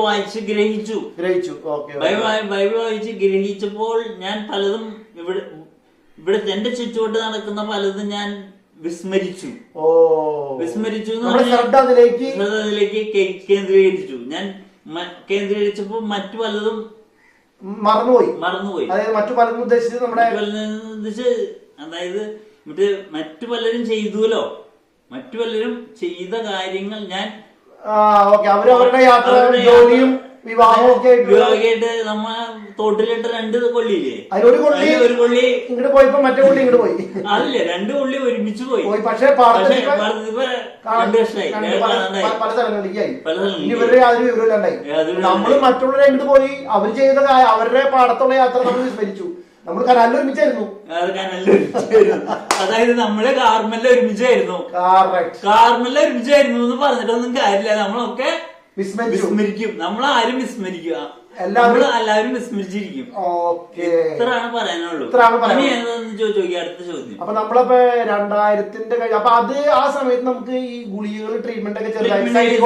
വായിച്ച് ഗ്രഹിച്ചു. ബൈബിൾ വായിച്ച് ഗ്രഹിച്ചപ്പോൾ ഞാൻ പലതും ഇവിടെ എന്റെ ചുറ്റുവട്ട് നടക്കുന്ന പലതും ഞാൻ വിസ്മരിച്ചു. അതിലേക്ക് കേന്ദ്രീകരിച്ചു. ഞാൻ കേന്ദ്രീകരിച്ചപ്പോ മറ്റു പലതും മറന്നുപോയി. മറ്റു പലതും അതായത് മറ്റു പലരും ചെയ്തുല്ലോ. മറ്റു പലരും ചെയ്ത കാര്യങ്ങൾ ഞാൻ അവരവരുടെ യാത്ര, ജോലിയും വിവാഹമായിട്ട് നമ്മ തോട്ടിലിട്ട് 2 കൊള്ളിയില്ലേ, ഒരു കൊള്ളി ഇങ്ങോട്ട് പോയപ്പോ മറ്റേ കൊള്ളി ഇങ്ങോട്ട് പോയി. അതല്ലേ 2 കൊള്ളി ഒരുമിച്ച് പോയി. പക്ഷേ 2 വർഷമായി പല സ്ഥലങ്ങളിലേക്കായി. ഇവരുടെ യാതൊരു വിവരമില്ലാണ്ടായി. നമ്മള് മറ്റുള്ളവരെ എങ്ങോട്ട് പോയി അവർ ചെയ്ത അവരുടെ പാടത്തുള്ള യാത്ര നമ്മൾ വിസ്മരിച്ചു. നമ്മൾ കനാലിൽ ഒരുമിച്ചായിരുന്നു. അതായത് നമ്മള് കാർമലിൽ ഒരുമിച്ചായിരുന്നു എന്ന് പറഞ്ഞിട്ടൊന്നും കാര്യമില്ല. നമ്മളൊക്കെ വിസ്മരിക്കും. നമ്മളാരും വിസ്മരിക്കുക, എല്ലാവരും വിസ്മരിച്ചിരിക്കും. ഇത്രയാണ് പറയാനുള്ളൂ. ചോദിക്കുക അടുത്ത ചോദ്യം. അപ്പൊ നമ്മളിപ്പോ 2000-ന്റെ അപ്പൊ അത് ആ സമയത്ത് നമുക്ക് ഈ ഗുളികകൾ ട്രീറ്റ്മെന്റ് ഒക്കെ സൈഡിൽ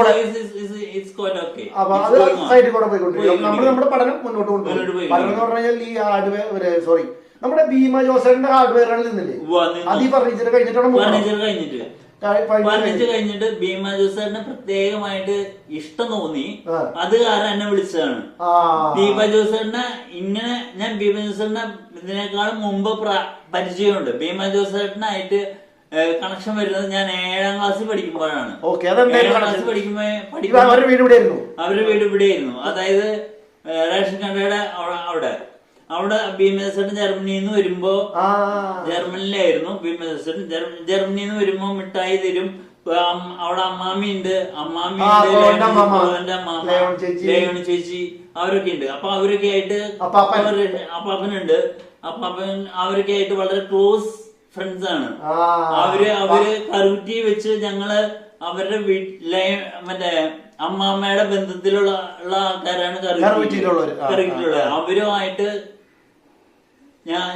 കൂടെ പോയിക്കൊണ്ടിരിക്കും. നമ്മൾ നമ്മുടെ പഠനം മുന്നോട്ട് കൊണ്ടുപോകും. പഠനം എന്ന് പറഞ്ഞു കഴിഞ്ഞാൽ ഈ ഹാർഡ്വെയർ നമ്മുടെ ഭീമ ജോസഫിന്റെ ഹാർഡ്വെയറുകളിൽ നിന്നില്ലേ, അത് ഈ ഫർണിച്ചർ കഴിഞ്ഞിട്ട് ഭീമ ജോസഫിന് പ്രത്യേകമായിട്ട് ഇഷ്ടം തോന്നി. അത് കാരണം എന്നെ വിളിച്ചതാണ്. ഭീമ ജോസഫിനെ ഞാൻ ഭീമ ജോസഫിനെ ഇതിനേക്കാളും മുമ്പ് പരിചയമുണ്ട്. ഭീമ ജോസഫിനായിട്ട് കണക്ഷൻ വരുന്നത് ഞാൻ 7ാം ക്ലാസ്സിൽ പഠിക്കുമ്പോഴാണ്. 7ാം ക്ലാസ്സിൽ പഠിക്കുമ്പോ അവരുടെ വീട് ഇവിടെയായിരുന്നു. അതായത് റേഷൻ കടയുടെ അവിടെ ഭീമേശ്വരൻ ജർമ്മനിയിൽ നിന്ന് വരുമ്പോ, ജർമ്മനിലായിരുന്നു ഭീമേശ്വരൻ. ജർമ്മനിയിൽ നിന്ന് വരുമ്പോ മിഠായി തരും. അവിടെ അമ്മാമിയുണ്ട്, ലേവണി ചേച്ചി, അവരൊക്കെ ഉണ്ട്. അപ്പൊ അവരൊക്കെ ആയിട്ട് അപ്പാപ്പനുണ്ട്. അവരൊക്കെ ആയിട്ട് വളരെ ക്ലോസ് ഫ്രണ്ട്സ് ആണ്. അവര് കറുകുറ്റി വെച്ച് ഞങ്ങള് അവരുടെ വീട്ടിലെ മറ്റേ അമ്മാമ്മയുടെ ബന്ധത്തിലുള്ള ആൾക്കാരാണ് കറുകുറ്റിയിലുള്ളത്. അവരുമായിട്ട്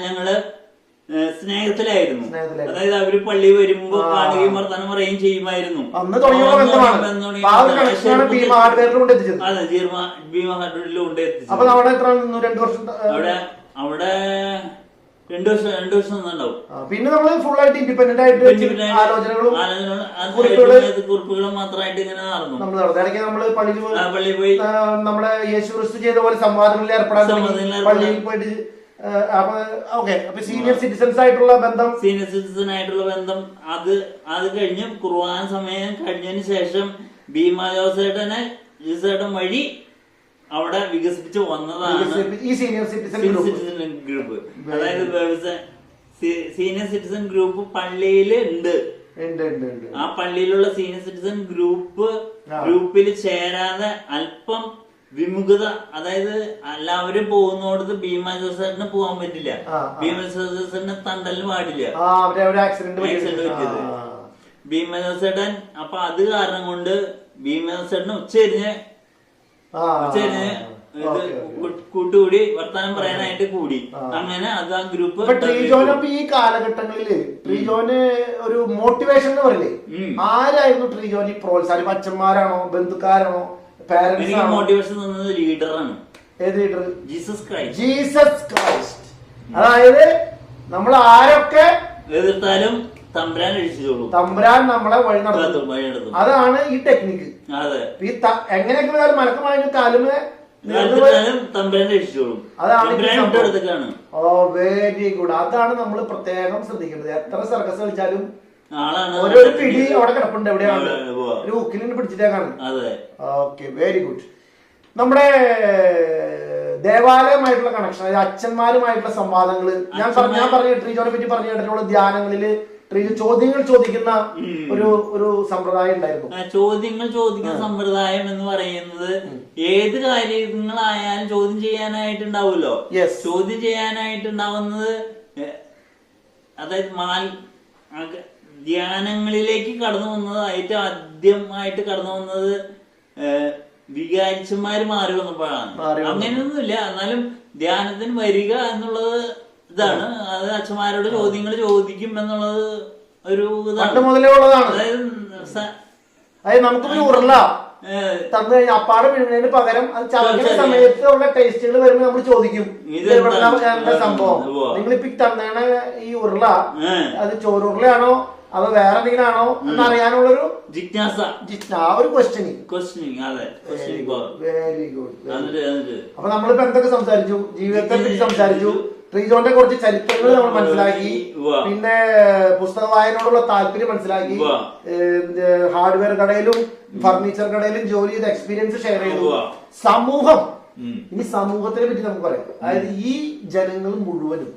ഞങ്ങള് സ്നേഹത്തിലായിരുന്നു. അതായത് അവര് പള്ളി വരുമ്പോ കാണുകയും വർത്തമാനം പറയുകയും ചെയ്യുമായിരുന്നു. അതെ, ഭീമ ഹാർഡ്വെയറിൽ കൊണ്ട് എത്തിച്ചു. അവിടെ 2 വർഷം നിന്നുണ്ടാവും. പിന്നെ നമ്മള് ഫുൾ ആയിട്ട് ഇൻഡിപെൻഡന്റ് ആയിട്ട് കുറിപ്പുകളും മാത്രമായിട്ട് ഇങ്ങനെ നടന്നു. നമ്മള് പള്ളിയിൽ പോയി നമ്മുടെ യേശു ക്രിസ്തു ചെയ്ത പോലെ സംവാദങ്ങളിൽ ഏർപ്പെടാൻ പള്ളിയിൽ പോയിട്ട് സീനിയർ സിറ്റിസൺ ആയിട്ടുള്ള ബന്ധം അത് കഴിഞ്ഞ് ഖുർആൻ സമയം കഴിഞ്ഞതിന് ശേഷം ഭീമ ജോസേട്ടൻ വഴി അവിടെ വികസിപ്പിച്ച് വന്നതാണ് ഈ സീനിയർ സിറ്റിസൺ ഗ്രൂപ്പ്. അതായത് സീനിയർ സിറ്റിസൺ ഗ്രൂപ്പ് പള്ളിയിൽ ഉണ്ട്. ആ പള്ളിയിലുള്ള സീനിയർ സിറ്റിസൺ ഗ്രൂപ്പിൽ ചേരാതെ അല്പം വിമുഖത, അതായത് എല്ലാവരും പോകുന്നോടത്ത് ഭീമ ജോസഫിന് പോകാൻ പറ്റില്ല. ഭീമ ജോസഫിന് തണ്ടലിന് പാടില്ല. ഭീമ ജോസേട്ടൻ അപ്പൊ അത് കാരണം കൊണ്ട് ഭീമ ജോസേട്ടന് ഉച്ചരിഞ്ഞ് കൂട്ടുകൂടി വർത്താനം പറയാനായിട്ട് കൂടി. അങ്ങനെ അത് ആ ഗ്രൂപ്പ്. ഈ കാലഘട്ടങ്ങളില് ട്രീജോന് ഒരു മോട്ടിവേഷൻ എന്ന് പറയില്ലേ, ആരായിരുന്നു ട്രീജോന് പ്രോത്സാഹനം? അച്ഛന്മാരാണോ, ബന്ധുക്കാരാണോ, എനിക്ക് മോട്ടിവേഷൻ തന്നത് ലീഡറാണ്. ഏത് ലീഡർ? Jesus Christ. അതായത് നമ്മൾ ആരൊക്കെ എതിർത്താലും തമ്പുരാൻ രക്ഷിച്ചോളൂ. തമ്പുരാൻ നമ്മളെ വഴി നടത്തും. അതാണ് ഈ ടെക്നിക്ക്. അതെ, എങ്ങനെയൊക്കെ മലക്കമായ കാലുമേ തമ്പുരാൻ രക്ഷിച്ചോളൂ. അതാണ് വെരി ഗുഡ്. അതാണ് നമ്മൾ പ്രത്യേകം ശ്രദ്ധിക്കേണ്ടത്. എത്ര സർക്കസ് കളിച്ചാലും ഓരോ പിടി അവിടെ കിടപ്പുണ്ട്. എവിടെയാണ് ഒരു ഹുക്കിൽ പിടിച്ചിട്ടേക്കാണ്. Okay, very good. നമ്മുടെ ദേവാലയമായിട്ടുള്ള കണക്ഷൻ, അച്ഛന്മാരുമായിട്ടുള്ള സംവാദങ്ങള് ഞാൻ പറഞ്ഞ ട്രീജോനെ പറ്റി പറഞ്ഞു കേട്ടിട്ടുള്ള ധ്യാനങ്ങളില് ചോദ്യങ്ങൾ ചോദിക്കുന്ന ഒരു സമ്പ്രദായം ഉണ്ടായിരുന്നു. ചോദ്യങ്ങൾ ചോദിക്കുന്ന സമ്പ്രദായം എന്ന് പറയുന്നത് ഏത് കാര്യങ്ങളായാലും ചോദ്യം ചെയ്യാനായിട്ടുണ്ടാവുമല്ലോ. ചോദ്യം ചെയ്യാനായിട്ടുണ്ടാവുന്നത് അതായത് ധ്യാനങ്ങളിലേക്ക് കടന്നു വന്നത് ഏറ്റവും ആദ്യമായിട്ട് കടന്നു വന്നത് വികാരിച്ചന്മാര് മാറി വന്നപ്പോഴാണ്. അങ്ങനെയൊന്നുമില്ല, എന്നാലും ധ്യാനത്തിന് വരിക എന്നുള്ളത് ഇതാണ്. അത് അച്ഛന്മാരോട് ചോദ്യങ്ങൾ ചോദിക്കും എന്നുള്ളത് ഒരു ഇതാണ്. അതായത് നമുക്കൊരു ഉരുള തന്നു കഴിഞ്ഞാൽ അപ്പാടെ പിഴുന്നതിന് പകരം അത് ചവയ്ക്കുന്ന സമയത്തുള്ള ടേസ്റ്റുകൾ വരുമ്പോൾ നമ്മൾ ചോദിക്കും എന്താ സംഭവം, നിങ്ങളിപ്പോ തന്നേണ ഈ ഉരുള അത് ചോറുരുളയാണോ അതോ വേറെ എന്തെങ്കിലും ആണോ എന്നറിയാനുള്ളൊരു ജിജ്ഞാസ, ആ ഒരു ക്വസ്റ്റ്യനിങ്. Very good. അപ്പൊ നമ്മളിപ്പോ എന്തൊക്കെ സംസാരിച്ചു? ജീവിതത്തെ പറ്റി സംസാരിച്ചു, ട്രീജോന്റെ കുറച്ച് ചരിത്രങ്ങൾ നമ്മൾ മനസ്സിലാക്കി, പിന്നെ പുസ്തക വായനയോടുള്ള താല്പര്യം മനസ്സിലാക്കി, ഹാർഡ്വെയർ കടയിലും ഫർണിച്ചർ കടയിലും ജോലി ചെയ്ത എക്സ്പീരിയൻസ് ഷെയർ ചെയ്തു. സമൂഹം, ഇനി സമൂഹത്തിനെ പറ്റി നമുക്ക് പറയാം. അതായത് ഈ ജനങ്ങൾ മുഴുവനും,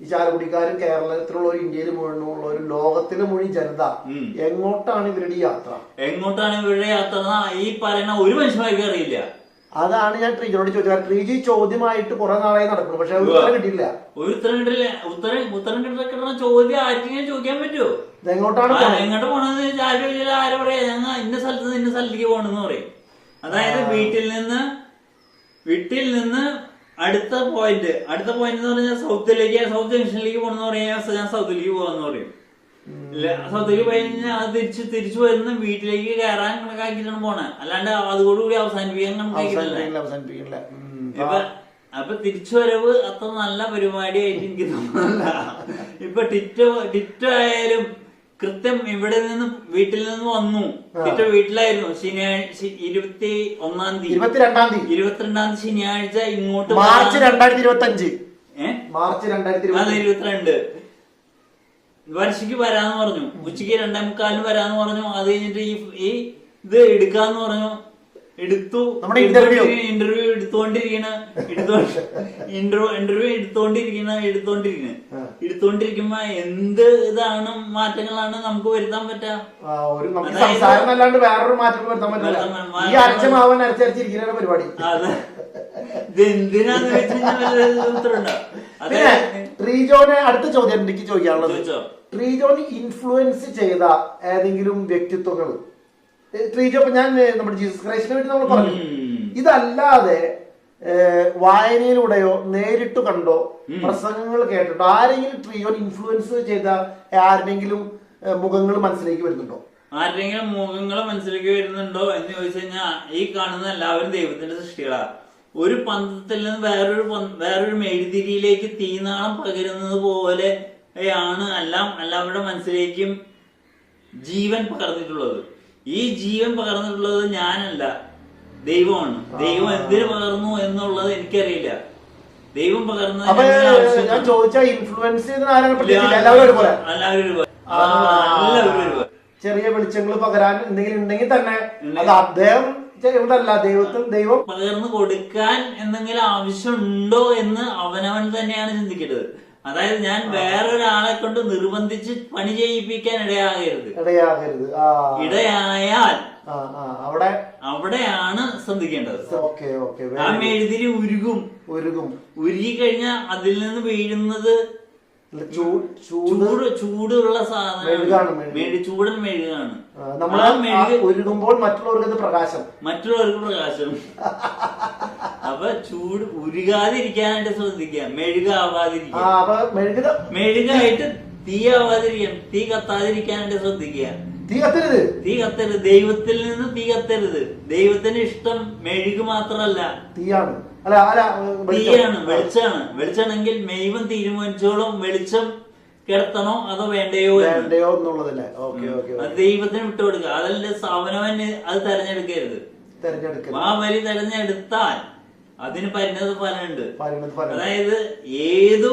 ഈ ചാലക്കുടിക്കാരും കേരളത്തിലുള്ള ഒരു ഇന്ത്യയിൽ മുഴുവനുള്ള ഒരു ലോകത്തിലെ മുഴുവൻ ജനത എങ്ങോട്ടാണ് ഇവരുടെ യാത്ര? എങ്ങോട്ടാണ് ഇവരുടെ യാത്ര ഈ പറയുന്ന ഒരു മനുഷ്യന്മാർക്ക് അറിയില്ല. അതാണ് ഞാൻ ട്രീജിനോട് ചോദിച്ചത്. ട്രീജി ചോദ്യമായിട്ട് കുറെ നാളായി നടക്കുന്നു, പക്ഷെ ഉത്തരം കിട്ടിയില്ല. ഒരു ഉത്തരം കിട്ടില്ല. ഉത്തരം കിട്ടുന്ന ചോദ്യം ആർക്കെങ്കിലും ചോദിക്കാൻ പറ്റുമോ? എങ്ങോട്ടാണ് എങ്ങോട്ട് പോണെന്ന് ആരും പറയാ, ഞങ്ങൾ ഇന്ന സ്ഥലത്ത് ഇന്ന സ്ഥലത്തേക്ക് പോകണമെന്ന് പറയും. അതായത് വീട്ടിൽ നിന്ന് അടുത്ത പോയിന്റ് എന്ന് പറഞ്ഞാൽ സൗത്ത് ജംഗ്ഷനിലേക്ക് പോകണമെന്ന് പറഞ്ഞാൽ ഞാൻ സൗത്തിലേക്ക് പോകാന്ന് പറയും. സൗത്തിലേക്ക് പോയി കഴിഞ്ഞാൽ അത് തിരിച്ചു വരുന്ന വീട്ടിലേക്ക് കയറാൻ കണക്കാക്കിയിട്ടാണ് പോണേ, അല്ലാണ്ട് അതോടുകൂടി അവസാനിപ്പിക്കാൻ കണക്കാക്കിയിട്ടില്ല. അപ്പൊ തിരിച്ചു വരവ് അത്ര നല്ല പരിപാടിയായിട്ട് എനിക്ക് തോന്നുന്നില്ല. ഇപ്പൊ ടിറ്റോ ആയാലും കൃത്യം വീട്ടിൽ നിന്ന് വന്നു. ടിറ്റോ വീട്ടിലായിരുന്നു. ശനിയാഴ്ച 22-ാം തീയതി ശനിയാഴ്ച ഇങ്ങോട്ട് മാർച്ച് 2025 വർഷയ്ക്ക് വരാന്ന് പറഞ്ഞു. ഉച്ചയ്ക്ക് 2:45 വരാന്ന് പറഞ്ഞു. അത് കഴിഞ്ഞിട്ട് ഈ ഇത് എടുക്കാന്ന് പറഞ്ഞു. ഇന്റർവ്യൂ എടുത്തോണ്ടിരിക്കുമ്പോ എന്ത് ഇതാണ് മാറ്റങ്ങളാണ് നമുക്ക് വരുത്താൻ പറ്റുക? വേറൊരു മാറ്റം വരുത്താൻ പറ്റില്ല. പരിപാടി ഇതെന്തിനാന്ന് വെച്ച് ഉത്തരവുണ്ടോ? ട്രീജോനെ അടുത്ത ചോദ്യം എനിക്ക് ചോദിക്കാനുള്ളത്, ട്രീജോന് ഇൻഫ്ലുവൻസ് ചെയ്ത ഏതെങ്കിലും വ്യക്തിത്വങ്ങൾ ട്രീജോ, ഇപ്പൊ ഞാൻ നമ്മുടെ ജീസസ് ക്രൈസ്റ്റിനെ പറ്റി നമ്മൾ പറഞ്ഞു, ഇതല്ലാതെ വായനയിലൂടെയോ നേരിട്ട് കണ്ടോ പ്രസംഗങ്ങൾ കേട്ടിട്ടോ ആരെങ്കിലും ട്രീജോൻ ഇൻഫ്ലുവൻസ് ചെയ്ത ആരുടെങ്കിലും മുഖങ്ങൾ മനസ്സിലേക്ക് വരുന്നുണ്ടോ? ആരുടെങ്കിലും മുഖങ്ങൾ മനസ്സിലേക്ക് വരുന്നുണ്ടോ എന്ന് ചോദിച്ചു കഴിഞ്ഞാൽ ഈ കാണുന്ന എല്ലാവരും ദൈവത്തിന്റെ സൃഷ്ടികളാ. ഒരു പന്തത്തിൽ നിന്ന് വേറൊരു മെഴുതിരിയിലേക്ക് തീനാളം പകരുന്നത് പോലെയാണ് എല്ലാവരുടെ മനസ്സിലേക്കും ജീവൻ പകർന്നിട്ടുള്ളത്. ഈ ജീവൻ പകർന്നിട്ടുള്ളത് ഞാനല്ല, ദൈവമാണ്. ദൈവം എന്തിനു പകർന്നു എന്നുള്ളത് എനിക്കറിയില്ല. ദൈവം പകർന്നത് എല്ലാവരും ചെറിയ വെളിച്ചങ്ങൾ പകരാൻ എന്തെങ്കിലും ഉണ്ടെങ്കിൽ തന്നെ അത് അദ്ദേഹം ദൈവം പകർന്നു കൊടുക്കാൻ എന്തെങ്കിലും ആവശ്യമുണ്ടോ എന്ന് അവനവൻ തന്നെയാണ് ചിന്തിക്കേണ്ടത്. അതായത് ഞാൻ വേറൊരാളെ കൊണ്ട് നിർബന്ധിച്ച് പണി ചെയ്യിപ്പിക്കാൻ ഇടയാകരുത്. ഇടയായാൽ അവിടെയാണ് ശ്രദ്ധിക്കേണ്ടത്. ആ മെഴുതിരി ഉരുകി കഴിഞ്ഞാൽ അതിൽ നിന്ന് വീഴുന്നത് ചൂടുള്ള സാധനം, ചൂടൻ മെഴുകാണ്. ഉരുകുമ്പോൾ മറ്റുള്ളവർക്ക് പ്രകാശം. അപ്പൊ ചൂട് ഉരുകാതിരിക്കാനായിട്ട് ശ്രദ്ധിക്കുക, മെഴുകായിട്ട് തീ ആവാതിരിക്കാൻ, തീ കത്താതിരിക്കാനായിട്ട് ശ്രദ്ധിക്കുക. തീ കത്തരുത്. ദൈവത്തിൽ നിന്ന് തീ കത്തരുത്. ദൈവത്തിന് ഇഷ്ടം മെഴുക് മാത്രമല്ല, തീയാണ്, വെളിച്ചാണെങ്കിൽ മെയ്വൻ തീരുമാനിച്ചോളും വെളിച്ചം കിടത്തണോ അതോ വേണ്ടയോ എന്നുള്ളതല്ലേ. ദൈവത്തിന് വിട്ടുകൊടുക്കുക. അതല്ല അവനവന് അത് തെരഞ്ഞെടുക്കരുത്. ആ വഴി തെരഞ്ഞെടുത്താൽ അതിന് പരിണത ഫലമുണ്ട്. അതായത് ഏതു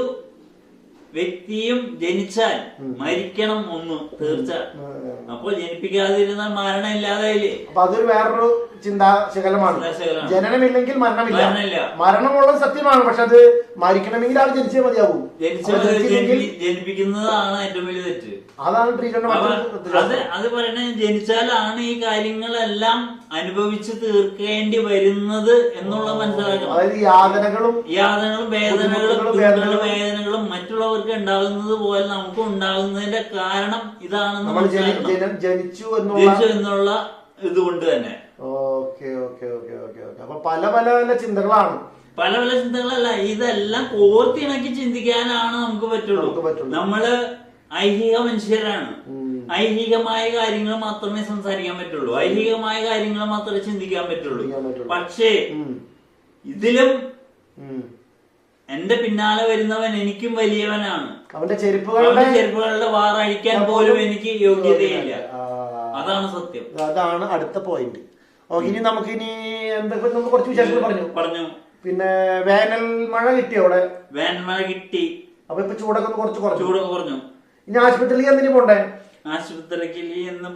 വ്യക്തിയും ജനിച്ചാൽ മരിക്കണം ഒന്ന് തീർച്ച. അപ്പോൾ ജനിപ്പിക്കാതിരുന്നാൽ മരണം ഇല്ലാതായില്ലേ. അപ്പൊ അതൊരു വേറൊരു ചിന്താശകലമാണ്. ചിന്താശകലമാണ്. ജനനമില്ലെങ്കിൽ മരണമില്ല. മരണമില്ല. മരണമുള്ളത് സത്യമാണ്, പക്ഷെ അത് മരിക്കണമെങ്കിൽ ആൾ ജനിച്ചേ മതിയാവും. ജനിപ്പിക്കുന്നതാണ് ഏറ്റവും വലിയ തെറ്റ്. അതാണ് ട്രീറ്റ്മെന്റ്. അത് പറയണ ജനിച്ചാലാണ് ഈ കാര്യങ്ങളെല്ലാം അനുഭവിച്ച് തീർക്കേണ്ടി വരുന്നത് എന്നുള്ളത് മനസ്സിലാക്കണം. അതായത് യാതനകളും വേദനകളും മറ്റുള്ളവർക്ക് ഉണ്ടാകുന്നത് പോലെ നമുക്ക് ഉണ്ടാകുന്നതിന്റെ കാരണം ഇതാണെന്ന് ജനിച്ചു എന്നുള്ള ഇതുകൊണ്ട് തന്നെ. Okay okay okay okay okay. അപ്പൊ പല പല പല ചിന്തകളാണ്. പല പല ചിന്തകളല്ല, ഇതെല്ലാം കോർത്തിണക്കി ചിന്തിക്കാനാണ് നമുക്ക് പറ്റുള്ളൂ. നമ്മള് ഐഹിക മനുഷ്യരാണ്. ഐഹികമായ കാര്യങ്ങൾ മാത്രമേ സംസാരിക്കാൻ പറ്റുള്ളൂ, ഐഹികമായ കാര്യങ്ങൾ മാത്രമേ ചിന്തിക്കാൻ പറ്റുള്ളൂ. പക്ഷേ ഇതിലും എന്റെ പിന്നാലെ വരുന്നവൻ എനിക്കും വലിയവനാണ്. അവന്റെ ചെരുപ്പുകളുടെ വാറഴിക്കാൻ പോലും എനിക്ക് യോഗ്യതയില്ല. അതാണ് സത്യം. അതാണ് അടുത്ത പോയിന്റ്. ഇനി നമുക്ക് എന്തൊക്കെ നമുക്ക് കുറച്ച് വിശേഷങ്ങൾ പറഞ്ഞു. പിന്നെ വേനൽ മഴ കിട്ടിയോ അവിടെ? വേനൽ മഴ കിട്ടി. അപ്പൊ ഇപ്പൊ ചൂടൊക്കെ കുറച്ച് കുറഞ്ഞു. ഇനി ആശുപത്രിയിലേക്ക് എന്തിനു പോണ്ടേ? ആശുപത്രിക്ക് എന്ന്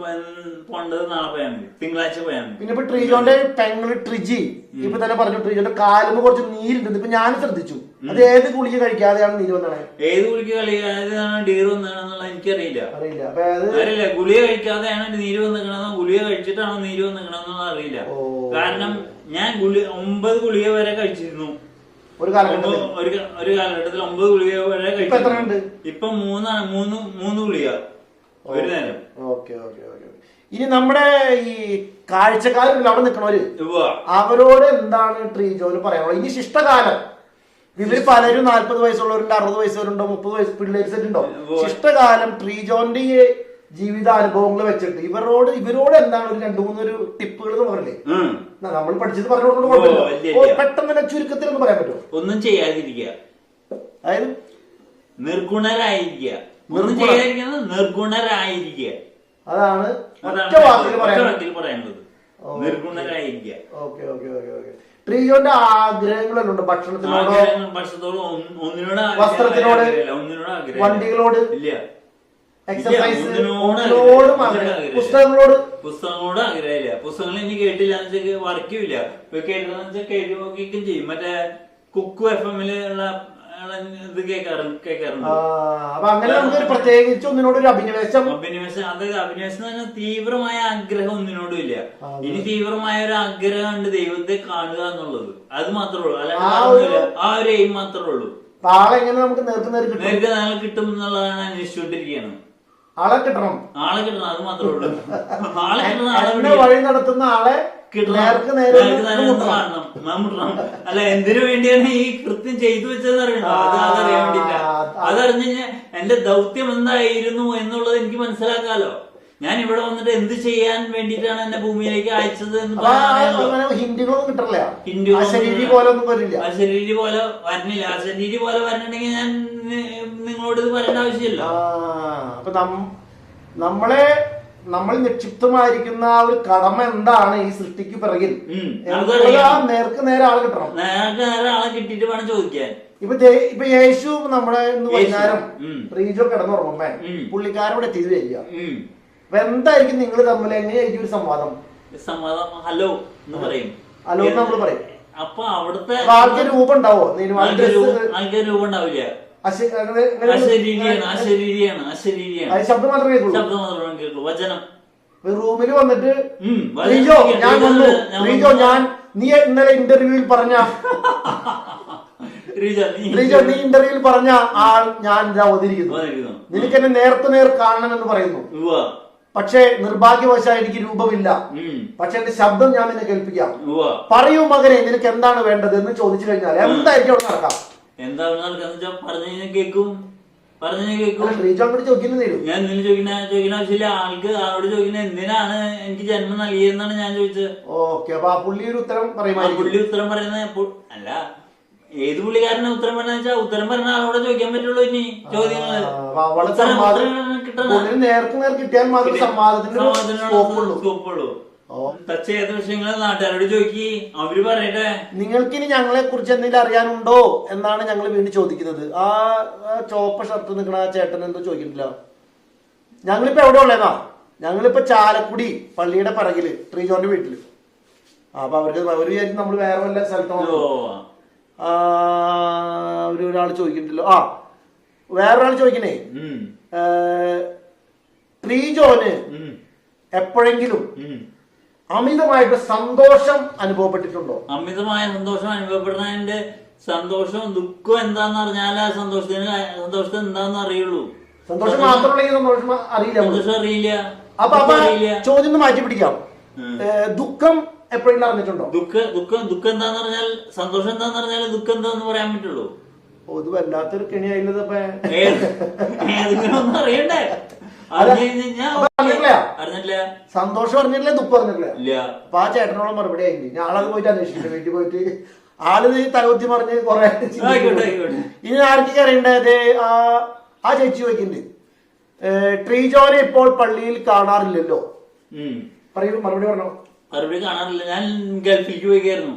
പോണ്ടത് നാളെ പോയാൽ മതി, തിങ്കളാഴ്ച പോയാൽ മതി. പിന്നെ ഇപ്പൊ ട്രീജോന്റെ പെങ്ങള് ട്രിജി ഇപ്പൊ തന്നെ പറഞ്ഞു ട്രീജോന്റെ കാലുമ്പോ കുറച്ച് നീരുണ്ട്. ഇപ്പൊ ഞാൻ ശ്രദ്ധിച്ചു, അത് ഏത് ഗുളിക കഴിക്കാതെയാണ് നീര് വന്നേ? ഏത് ഗുളിക കഴിക്കാതെയാണ് ഡീർ വന്നതെന്നുള്ള എനിക്കറിയില്ല. അറിയില്ല ഗുളിക കഴിക്കാതെയാണ് നീര് വന്നിക്കണെന്നോ ഗുളിക കഴിച്ചിട്ടാണോ നീര് വന്നിക്കണെന്നുള്ള അറിയില്ല. കാരണം ഞാൻ 9 ഗുളിക വരെ കഴിച്ചിരുന്നു ഒരു കാലഘട്ടത്തിൽ. 9 ഗുളിക വരെ കഴിച്ചു. ഇപ്പൊ 3 ഗുളിക ഒരു നേരം. ഇനി നമ്മുടെ ഈ കാഴ്ചക്കാരുണ്ടല്ലോ അവിടെ നിൽക്കണവര്, അവരോട് എന്താണ് ട്രീജോന് പറയാനുള്ളത്? ഇനി ശിഷ്ടകാലം ഇവര് പലരും 40 വയസ്സുള്ളവരുണ്ട്, 60 വയസ്സുള്ളവരുണ്ടോ, 30 വയസ്സ് പിള്ളേരുണ്ടോ. ശിഷ്ടകാലം ട്രീജോന്റെ ഈ ജീവിതാനുഭവങ്ങൾ വെച്ചിട്ട് ഇവരോട് എന്താണ് ഒരു 2-3 ടിപ്പുകൾ എന്ന് പറയില്ലേ? നമ്മൾ പഠിച്ചത് പറഞ്ഞുകൊണ്ട് പെട്ടെന്ന് തന്നെ ചുരുക്കത്തിൽ ഒന്ന് പറയാൻ പറ്റുമോ? ഒന്നും ചെയ്യാതിരിക്കുക, അതായത് നിർഗുണരായിരിക്കുക. ഒന്നും ചെയ്യാതിരിക്കുന്നത് നിർഗുണരായിരിക്കുക. അതാണ് ഒറ്റ വാക്കിൽ പറയാനുള്ളത്, നിർഗുണരായിരിക്കുക. ട്രീജോന്റെ ആഗ്രഹങ്ങളുണ്ട് ഭക്ഷണത്തിനോടോ, വസ്ത്രത്തിനോട്, വണ്ടികളോട്, എക്സസൈസ്, പുസ്തകങ്ങളോട് ആഗ്രഹമില്ല. പുസ്തകങ്ങൾ ഇനി കേട്ടില്ല വർക്കില്ല. കേൾക്കുകയും ചെയ്യും. മറ്റേ കുക്കു FM-ലുള്ള ഇത് കേൾക്കാറുണ്ട്. അപ്പൊ അങ്ങനെ നമുക്ക് പ്രത്യേകിച്ച് ഒന്നിനോടൊരു അഭിനിവേശം, അതായത് അഭിനിവേശം തന്നെ തീവ്രമായ ആഗ്രഹം ഒന്നിനോടും ഇല്ല. ഇനി തീവ്രമായ ഒരു ആഗ്രഹമുണ്ട് ദൈവത്തെ കാണുക എന്നുള്ളത്. അത് മാത്രമേ ഉള്ളൂ. അല്ലാതെ ആ ഒരു എയിം മാത്രമേ ഉള്ളൂ. ആളെ എങ്ങനെ നമുക്ക് നേർക്ക് കിട്ടും എന്നുള്ളതാണ് അന്വേഷിച്ചുകൊണ്ടിരിക്കുകയാണ്. ആളെ കിട്ടണം. അത് മാത്രമേ ഉള്ളൂ. വഴി നടത്തുന്ന ആളെ അല്ല, എന്തിനു വേണ്ടിയാണ് ഈ കൃത്യം ചെയ്തു വെച്ചതെന്ന് അറിയണോ? അതറിയാൻ വേണ്ടിട്ടാ. അതറിഞ്ഞു കഴിഞ്ഞാൽ എന്റെ ദൗത്യം എന്തായിരുന്നു എന്നുള്ളത് എനിക്ക് മനസ്സിലാക്കാലോ. ഞാൻ ഇവിടെ വന്നിട്ട് എന്ത് ചെയ്യാൻ വേണ്ടിട്ടാണ് എന്നെ ഭൂമിയിലേക്ക് അയച്ചത് എന്ന് അശരീരി പോലെ വരണില്ല. അശരീരി പോലെ വരണമെങ്കിൽ ഞാൻ നിങ്ങളോട് ഇത് പറയേണ്ട ആവശ്യമില്ല. നമ്മൾ നിക്ഷിപ്തമായിരിക്കുന്ന ആ ഒരു കടമ എന്താണ് ഈ സൃഷ്ടിക്ക് പിറകിൽ, നേർക്ക് നേരെ ആളെ കിട്ടണം. നേർക്ക് നേരെ ആളെ കിട്ടിയിട്ട് വേണം ചോദിക്കാൻ. ഇപ്പൊ യേശു നമ്മുടെ ഇന്ന് വൈകുന്നേരം റീജോ കിടന്നുറങ്ങുമ്പോ പുള്ളിക്കാരൻ ഇവിടെ എത്തിയത് വരിക. അപ്പൊ എന്തായിരിക്കും നിങ്ങൾ തമ്മിൽ എങ്ങനെയായിരിക്കും ഒരു സംവാദം? ഹലോ എന്ന് പറയും. ഹലോ എന്ന് നമ്മൾ പറയും. അപ്പൊ അവിടുത്തെ ആൾക്ക് രൂപം ഉണ്ടാവോ? ആൾക്ക് രൂപം ഉണ്ടാവില്ല. ശബ്ദം മാത്രമേ കേൾക്കൂ. വചനം റൂമിൽ വന്നിട്ട് നീ ഇന്നലെ ഇന്റർവ്യൂവിൽ പറഞ്ഞ നീ ഇന്റർവ്യൂവിൽ പറഞ്ഞ ആൾ ഞാൻ അവതരിക്കുന്നു, നിനക്ക് എന്നെ നേർ കാണണമെന്ന് പറയുന്നു. പക്ഷേ നിർഭാഗ്യവശാൽ എനിക്ക് രൂപമില്ല, പക്ഷെ എന്റെ ശബ്ദം ഞാൻ നിന്നെ കേൾപ്പിക്കാം. പറയൂ മകനെ, നിനക്ക് എന്താണ് വേണ്ടത് എന്ന് ചോദിച്ചു കഴിഞ്ഞാൽ എന്തായിരിക്കും അവിടെ നടക്കാം? എന്താണ് നടക്കാന്ന് പറഞ്ഞു കേൾക്കും. ഞാൻ ചോദിക്കുന്ന ആവശ്യമില്ല. ആളോട് ചോദിക്കുന്ന എന്തിനാണ് എനിക്ക് ജന്മം നൽകിയെന്നാണ് ഞാൻ ചോദിച്ചത്. പുള്ളി ഉത്തരം പറയുന്നത് അല്ല, ഏത് പുള്ളിക്കാരനെ ഉത്തരം പറഞ്ഞ വെച്ചാൽ ഉത്തരം പറഞ്ഞ ആളോട് ചോദിക്കാൻ പറ്റുള്ളൂ. ഇനി ചോദ്യങ്ങള് സ്കോപ്പുള്ളൂ. ടച്ച് ചെയ്ത വിഷയങ്ങൾ നാട്ടുകാരോട് ചോദിക്കി, അവര് പറയട്ടെ. നിങ്ങൾക്കിനി ഞങ്ങളെ കുറിച്ച് എന്തെങ്കിലും അറിയാനുണ്ടോ എന്നാണ് ഞങ്ങൾ വീണ്ടും ചോദിക്കുന്നത്. ആ ചോപ്പ ഷർട്ട് നിൽക്കണ ആ ചേട്ടൻ എന്തോ ചോദിക്കുന്നില്ല. ഞങ്ങളിപ്പോ എവിടെ ഉള്ളതാ? ഞങ്ങളിപ്പോ ചാലക്കുടി പള്ളിയുടെ പിറകില് ട്രീജോന്റെ വീട്ടില്. അപ്പൊ അവർക്ക് ഒരു വിചാരിക്കും നമ്മൾ വേറെ വല്ല സ്ഥലത്താണ്. ഒരാൾ ചോദിക്കുന്നുണ്ടല്ലോ, വേറൊരാൾ ചോദിക്കണേ, ട്രീജോന് എപ്പോഴെങ്കിലും അമിതമായിട്ട് സന്തോഷം അനുഭവപ്പെട്ടിട്ടുണ്ടോ? അമിതമായ സന്തോഷം അനുഭവപ്പെടുന്നതിന്റെ സന്തോഷവും ദുഃഖവും എന്താന്ന് പറഞ്ഞാൽ ആ സന്തോഷത്തിന് എന്താന്ന് അറിയുള്ളൂ. സന്തോഷം മാത്രമുണ്ടെങ്കിൽ സന്തോഷം അറിയില്ല. സന്തോഷം അറിയില്ല. അപ്പൊ ചോദ്യം മാറ്റി പിടിക്കാം. ദുഃഖം എപ്പോഴെങ്കിലും അറിഞ്ഞിട്ടുണ്ടോ? ദുഃഖം എന്താന്ന് പറഞ്ഞാൽ സന്തോഷം എന്താന്ന് പറഞ്ഞാൽ ദുഃഖം എന്താന്ന് പറയാൻ പറ്റുള്ളൂ. ഇത് വല്ലാത്തൊരു കെണിയായില്ലത്. ഒന്നും അറിയണ്ടേ? അറിഞ്ഞിട്ടില്ല. സന്തോഷം അറിഞ്ഞിട്ടില്ല, ദുഃഖം അറിഞ്ഞിട്ടില്ല. അപ്പൊ ആ ചേട്ടനോളം മറുപടി ആയിട്ട് ഞാളത് പോയിട്ട് അന്വേഷിക്കുന്നു. വീട്ടിൽ പോയിട്ട് ആള് തലകുത്തി പറഞ്ഞ് കൊറേ. ഇനി ആർക്കൊക്കെ അറിയണ്ടത്? ആ ചേച്ചി ചോദിക്കുന്നുണ്ട്, ട്രീജോനെ ഇപ്പോൾ പള്ളിയിൽ കാണാറില്ലല്ലോ. പറയൂ, മറുപടി പറഞ്ഞോ. മറുപടി കാണാറില്ല. ഞാൻ ഗൾഫിലേക്ക് പോയിക്കായിരുന്നു.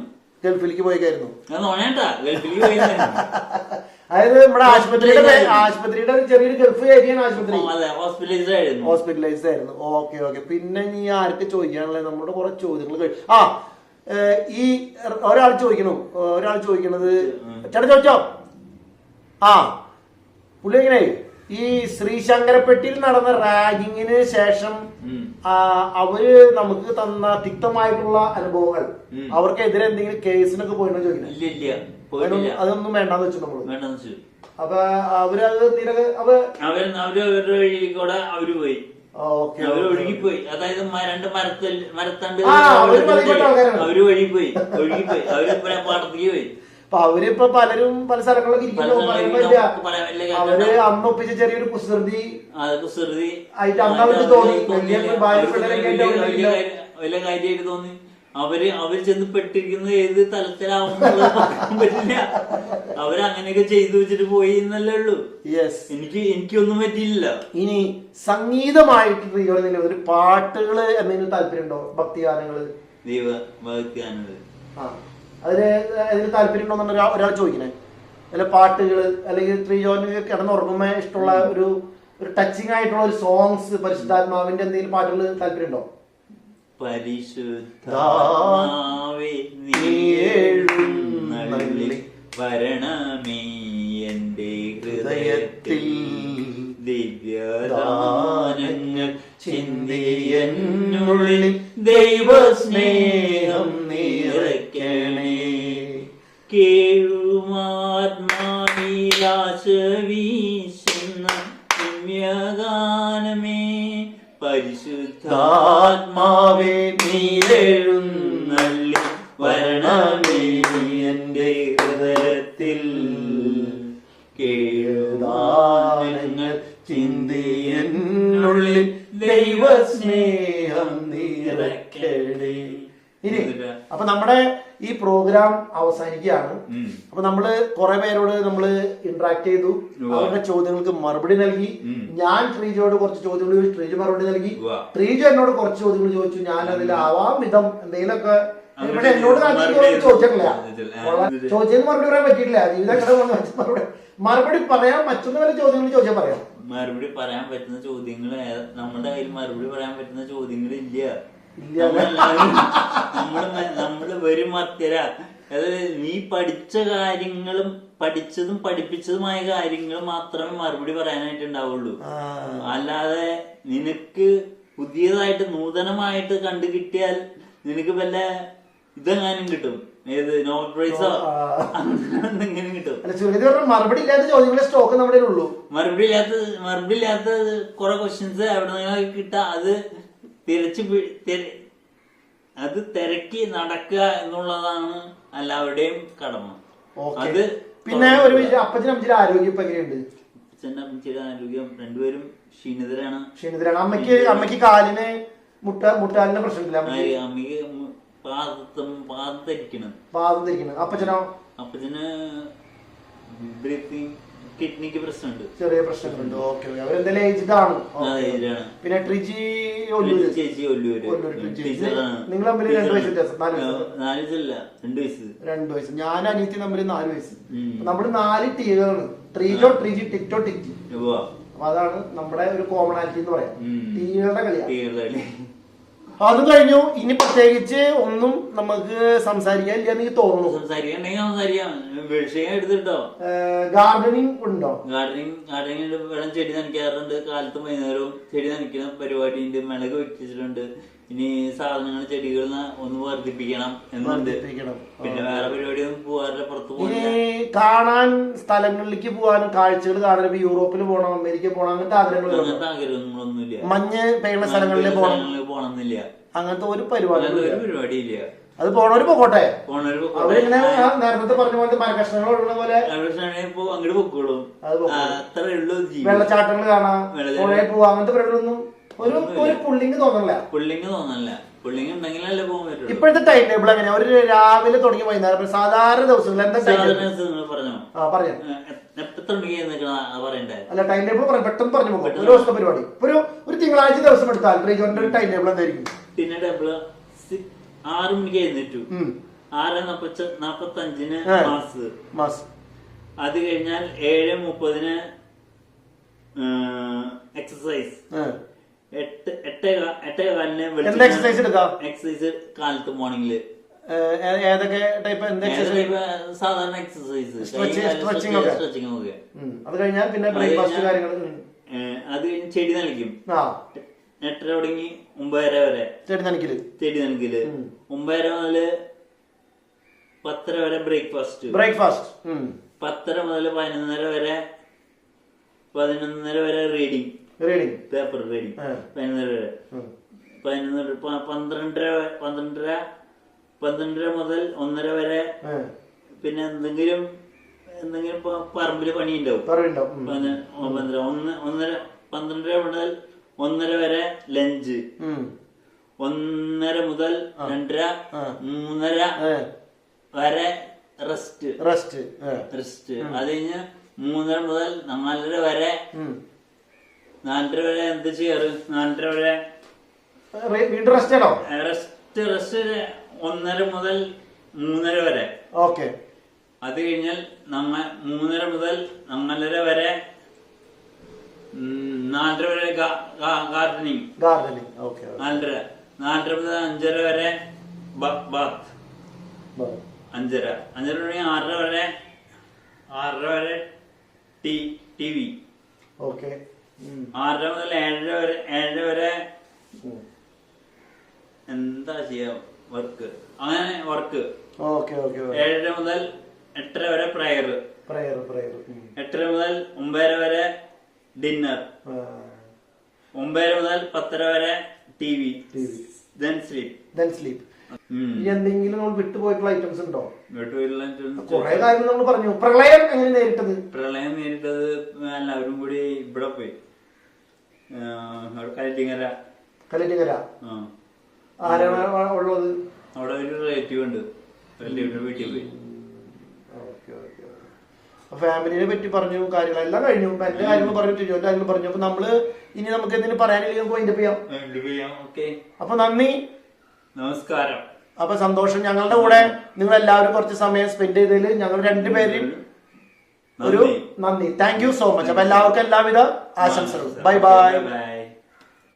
അതായത് നമ്മുടെ ആശുപത്രിയുടെ ചെറിയൊരു ഗൾഫ് ഏരിയയാണ് ആശുപത്രി. ഹോസ്പിറ്റലൈസ്ഡ് ആയിരുന്നു. ഓക്കെ. പിന്നെ നീ ആർക്ക് ചോദിക്കാനുള്ളത്? നമ്മുടെ കുറെ ചോദ്യങ്ങൾ ഈ ഒരാൾ ചോദിക്കണത് ചേട്ടാ ചോദിച്ചോ. പുള്ളി എങ്ങനെ ഈ ശ്രീശങ്കരപ്പെട്ടിയിൽ നടന്ന റാഗിങ്ങിന് ശേഷം അവര് നമുക്ക് തന്ന തിക്തമായിട്ടുള്ള അനുഭവങ്ങൾ, അവർക്കെതിരെ എന്തെങ്കിലും കേസിനൊക്കെ പോയിട്ടോ ചോദിക്കണം. അതൊന്നും വേണ്ടാന്ന് വെച്ചു നമ്മള്. അപ്പൊ അവരത് അവരുടെ വഴിയിലൂടെ അവര് പോയി. ഒഴുകിപ്പോയി. അതായത് മരത്തണ്ട് അവര് ഒഴുകിപ്പോയി. അവര് പാടത്തേക്ക് പോയി. അപ്പൊ അവരിപ്പോ പലരും പല സ്ഥലങ്ങളിലൊക്കെ ഇരിക്കുന്നു. അവര് അന്നൊപ്പിച്ച ചെറിയൊരു കുസൃതി ആയിട്ട് അന്ന് അവർക്ക് തോന്നി. വലിയ കാര്യമായിട്ട് തോന്നി. അവര് ചെന്ന് പെട്ടിരിക്കുന്നത് ഏത് തലത്തിലാവുന്നത് പറ്റില്ല. അവരങ്ങനെയൊക്കെ ചെയ്തു വെച്ചിട്ട് പോയി എന്നല്ലേ ഉള്ളൂ. എനിക്കൊന്നും പറ്റിയില്ല. ഇനി സംഗീതമായിട്ട് ഒരു പാട്ടുകള് എന്തെങ്കിലും താല്പര്യമുണ്ടോ? ഭക്തിഗാനങ്ങള്, ഭക്തിഗാനങ്ങള് അതിന് താല്പര്യം ഉണ്ടോന്നാണ് ഒരാൾ ചോദിക്കണേ. അല്ലെ പാട്ടുകള്, അല്ലെങ്കിൽ ട്രീജോന് കിടന്നുറങ്ങുമ്പോ ഇഷ്ടമുള്ള ഒരു ടച്ചിങ് ആയിട്ടുള്ള ഒരു സോങ്സ്, പരിശുദ്ധാത്മാവിന്റെ എന്തെങ്കിലും പാട്ടുകൾ താല്പര്യം ഉണ്ടോ? പരിശുദ്ധാത്മാവേ നീ എഴുന്നള്ളി വരണമേ എന്റെ ഹൃദയത്തിൽ, ദിവ്യദാനങ്ങൾ ചിന്തിയെന്നുള്ളിൽ ദൈവസ്നേഹം നിറയ്ക്കണേ. കേഴുമാത്മാവിലാശ വീശുന്ന പുണ്യഗാനമേ, പരിശുദ്ധാത്മാവേ നീ എഴുന്നള്ളി വരണമേ എന്റെ ഹൃദയത്തിൽ, കേഴുദാനങ്ങൾ ചിന്തിയെന്നുള്ളിൽ ദൈവസ്നേഹം നിറയ്ക്കണേ. ഇനി അപ്പൊ നമ്മുടെ ഈ പ്രോഗ്രാം അവസാനിക്കുകയാണ്. അപ്പൊ നമ്മള് കുറെ പേരോട് നമ്മള് ഇന്ററാക്ട് ചെയ്തു, അവരുടെ ചോദ്യങ്ങൾക്ക് മറുപടി നൽകി. ഞാൻ ട്രീജോട് കുറച്ച് ചോദ്യങ്ങൾ ചോദിച്ചു, ട്രീജു മറുപടി നൽകി. ട്രീജു എന്നോട് കുറച്ച് ചോദ്യങ്ങൾ ചോദിച്ചു. ഞാൻ അതിൽ ആവാം വിധം എന്തെങ്കിലുമൊക്കെ ഇവിടെ എന്നോട് ചോദിച്ചിട്ടില്ല. ചോദിച്ചതിന് മറുപടി പറയാൻ പറ്റിയിട്ടില്ല. മറുപടി പറയാൻ പറ്റുന്ന വല്ല ചോദ്യങ്ങൾ ചോദിച്ചാൽ പറയാം. മറുപടി പറയാൻ പറ്റുന്ന ചോദ്യങ്ങള് നമ്മുടെ കയ്യിൽ മറുപടി പറയാൻ പറ്റുന്ന ചോദ്യങ്ങൾ ഇല്ല. നമ്മള് വരും മധ്യര. അതായത് നീ പഠിച്ച കാര്യങ്ങളും പഠിച്ചതും പഠിപ്പിച്ചതുമായ കാര്യങ്ങൾ മാത്രമേ മറുപടി പറയാനായിട്ട് ഉണ്ടാവുള്ളൂ. അല്ലാതെ നിനക്ക് പുതിയതായിട്ട് നൂതനമായിട്ട് കണ്ടു കിട്ടിയാൽ നിനക്ക് വല്ല ഇതെങ്ങാനും കിട്ടും. ഏത് നോബൽ പ്രൈസോ എന്തെങ്കിലും കിട്ടും. മറുപടി ഇല്ലാത്ത ചോദ്യങ്ങളുടെ സ്റ്റോക്ക് നമ്മുടെ ഉള്ളൂ. മറുപടി ഇല്ലാത്ത കുറെ ക്വസ്റ്റ്യൻസ് എവിടെ നിന്ന് കിട്ടാ, അത് തിരക്കി നടക്കുക എന്നുള്ളതാണ് എല്ലാവരുടെയും കടമ. അത് പിന്നെ ഒരു അപ്പച്ചനും അമ്മച്ചിയുടെ ആരോഗ്യം ഇപ്പൊ എങ്ങനെയുണ്ട്? അപ്പച്ചന്റെ അമ്മച്ചിയുടെ ആരോഗ്യം രണ്ടുപേരും ക്ഷീണിതരാണ്. അമ്മയ്ക്ക് കാലിന് മുട്ടാലിന്റെ പ്രശ്നമില്ല. അമ്മയ്ക്ക് പാദം ധരിക്കണം. അപ്പച്ചനോ? അപ്പച്ചന് ബ്രീത്തിങ് കിഡ്നിക്ക് പ്രശ്നമുണ്ട്, ചെറിയ പ്രശ്നങ്ങളുണ്ട്. ഓക്കെ, അവരെന്തായാലും ഏജ്ഡ് ആണ്. പിന്നെ ട്രിജി ചേച്ചി ഒല്ലൂര് നിങ്ങൾ തമ്മിൽ 2 വയസ്സ് വ്യത്യാസം. 2 വയസ്സ്. ഞാൻ അനിയത്തി തമ്മിൽ 4 വയസ്സ്. നമ്മള് 4 ടീകളാണ്. ട്രീജോ, ട്രിജി, ടിക്ടോ, ടിക്റ്റി. അപ്പൊ അതാണ് നമ്മുടെ ഒരു കോമണാലിറ്റി എന്ന് പറയാം. ടീകളുടെ കളിയാണ്. അതും കഴിഞ്ഞു. ഇനി പ്രത്യേകിച്ച് ഒന്നും നമുക്ക് സംസാരിക്കാൻ ഇല്ല എനിക്ക് തോന്നുന്നു. സംസാരിക്കണ്ടെങ്കിൽ സംസാരിക്കാം. വിഷയം എടുത്തിട്ടോ. ഗാർഡനിങ് ഉണ്ടോ? ഗാർഡനിങ് വെള്ളം ചെടി നനയ്ക്കാറുണ്ട്. കാലത്തും വൈകുന്നേരവും ചെടി നനയ്ക്കുന്ന പരിപാടിയുണ്ട്. മിളക് വെച്ചിട്ടുണ്ട്. ഇനി സാധനങ്ങൾ ചെടികൾ ഒന്ന് വർദ്ധിപ്പിക്കണം എന്നുണ്ട്. പിന്നെ വേറെ പരിപാടിയൊന്നും പോകാറില്ല. പുറത്ത് ഇനി കാണാൻ സ്ഥലങ്ങളിലേക്ക് പോകാനും കാഴ്ചകൾ കാണാനും യൂറോപ്പിൽ പോകണം, അമേരിക്ക പോകണം, അങ്ങനത്തെ ആഗ്രഹങ്ങളൊന്നുമില്ല. മഞ്ഞ് പെയ്യുന്ന സ്ഥലങ്ങളിൽ പോകണമെന്നില്ല. അങ്ങനത്തെ ഒരു പരിപാടിയില്ല. അത് പോണവര് പോകട്ടെ. അവരിങ്ങനെ നേരത്തെ പറഞ്ഞ പോലെ മരകഷ്ണങ്ങൾ ഒഴുകുന്ന പോലെ അങ്ങോട്ട് പൊക്കോളും. അത്രേ ഉള്ളൂ. വെള്ളച്ചാട്ടങ്ങൾ കാണാം, പുഴയിൽ പോവാ, അങ്ങനത്തെ പരിപാടികളൊന്നും ഒരു പുള്ളിങ് തോന്നല്ല. പുള്ളിങ് ഉണ്ടെങ്കിലല്ലേ പോകാൻ പറ്റും. ഇപ്പോഴത്തെ ടൈം ടേബിൾ എങ്ങനെയാ? ഒരു രാവിലെ തുടങ്ങി വൈകുന്നേരം സാധാരണ ദിവസങ്ങൾ എന്താ പറഞ്ഞോ? അല്ല, ടൈം ടേബിൾ പെട്ടെന്ന് പറഞ്ഞു പോകും. ഒരു ദിവസത്തെ പരിപാടി ഒരു തിങ്കളാഴ്ച ദിവസം എടുത്താൽ റീജോന്റെ ഒരു ടൈം ടേബിൾ എന്തായിരിക്കും? പിന്നെ ടേബിള് 6 മണിക്ക് എഴുന്നേറ്റു. 6:45 മാസ്. അത് കഴിഞ്ഞാൽ 7:30 എക്സസൈസ്. 8:15 എക്സസൈസ് കാലത്ത് മോർണിംഗില്. ഏതൊക്കെ ടൈപ്പ്? സാധാരണ എക്സസൈസ്, സ്ട്രെച്ചിങ് ഒക്കെ. അത് കഴിഞ്ഞാൽ പിന്നെ ബ്രേക്ക്ഫാസ്റ്റ് കാര്യങ്ങൾ. അത് കഴിഞ്ഞ് ചെടി നനയ്ക്കും. 8:30 തുടങ്ങി 9:30 വരെ ചെടി നനയ്ക്കല്. 9:30 മുതല് 10:30 വരെ ബ്രേക്ക്ഫാസ്റ്റ്. 10:30 മുതൽ 11:30 വരെ റീഡിങ്, പേപ്പർ റീഡിങ്. 11:30 വരെ. 12:30 മുതൽ 1:30 വരെ പിന്നെ എന്തെങ്കിലും പറമ്പില് പണി ഉണ്ടാവും. 12:30 മുതൽ 1:30 വരെ ലഞ്ച്. 1:30 മുതൽ 2:30, 3:30 വരെ റെസ്റ്റ്. അത് കഴിഞ്ഞ് 3:30 മുതൽ 4:30 വരെ. 4:30 വരെ എന്ത് ചെയ്യാറ്? 4:30 വരെ റെസ്റ്റ്. 1:30 മുതൽ 3:30 വരെ. അത് കഴിഞ്ഞാൽ 3:30 മുതൽ 4:30 വരെ 4:30 വരെ ഗാർഡനിങ്. 4:30 മുതൽ 5:30 വരെ ബാത്ത്. 5:30 തുടങ്ങി 6:30 വരെ ടി വി. 6:30 മുതൽ 7:30 വരെ എന്താ ചെയ്യാ? വർക്ക്. അങ്ങനെ വർക്ക്. 7:30 മുതൽ 8:30 വരെ പ്രയർ. 8:30 മുതൽ 9:30 വരെ ഡിന്നർ. 9:30 മുതൽ 10:30 വരെ ടി വി. then sleep. എന്തെങ്കിലും നമ്മൾ വിട്ടുപോയിട്ടുള്ള ഐറ്റംസ് ഉണ്ടോ? കുറെ കാര്യങ്ങൾ നമ്മൾ പറഞ്ഞു. പ്രളയം എങ്ങനെ നേരിട്ടത്? പ്രളയം നേരിട്ടത് എല്ലാവരും കൂടി ഇവിടെ പോയി. കലറ്റിങ്ങര. ആരാണ് ഉള്ളത് അവിടെ? ഒരു റിലേറ്റീവ് ഉണ്ട്. റിലേറ്റീവിന്റെ വീട്ടിൽ പോയി. ഫാമിലിനെ പറ്റി പറഞ്ഞു, കാര്യങ്ങളെല്ലാം കഴിഞ്ഞു. എന്റെ കാര്യങ്ങൾ പറഞ്ഞു, ടിജോന്റെ കാര്യങ്ങൾ പറഞ്ഞു. അപ്പൊ ഇനി നമുക്ക് എന്തെങ്കിലും പറയാനില്ലെങ്കിൽ നമുക്ക് വൈൻഡപ്പ് ചെയ്യാം. അപ്പൊ നന്ദി, നമസ്കാരം. അപ്പൊ സന്തോഷം. ഞങ്ങളുടെ കൂടെ നിങ്ങൾ എല്ലാവരും കുറച്ച് സമയം സ്പെൻഡ് ചെയ്തതിൽ ഞങ്ങൾ രണ്ടുപേരും ഒരു നന്ദി. Thank you so much. അപ്പൊ എല്ലാവർക്കും എല്ലാവിധ ആശംസകളും. ബൈ.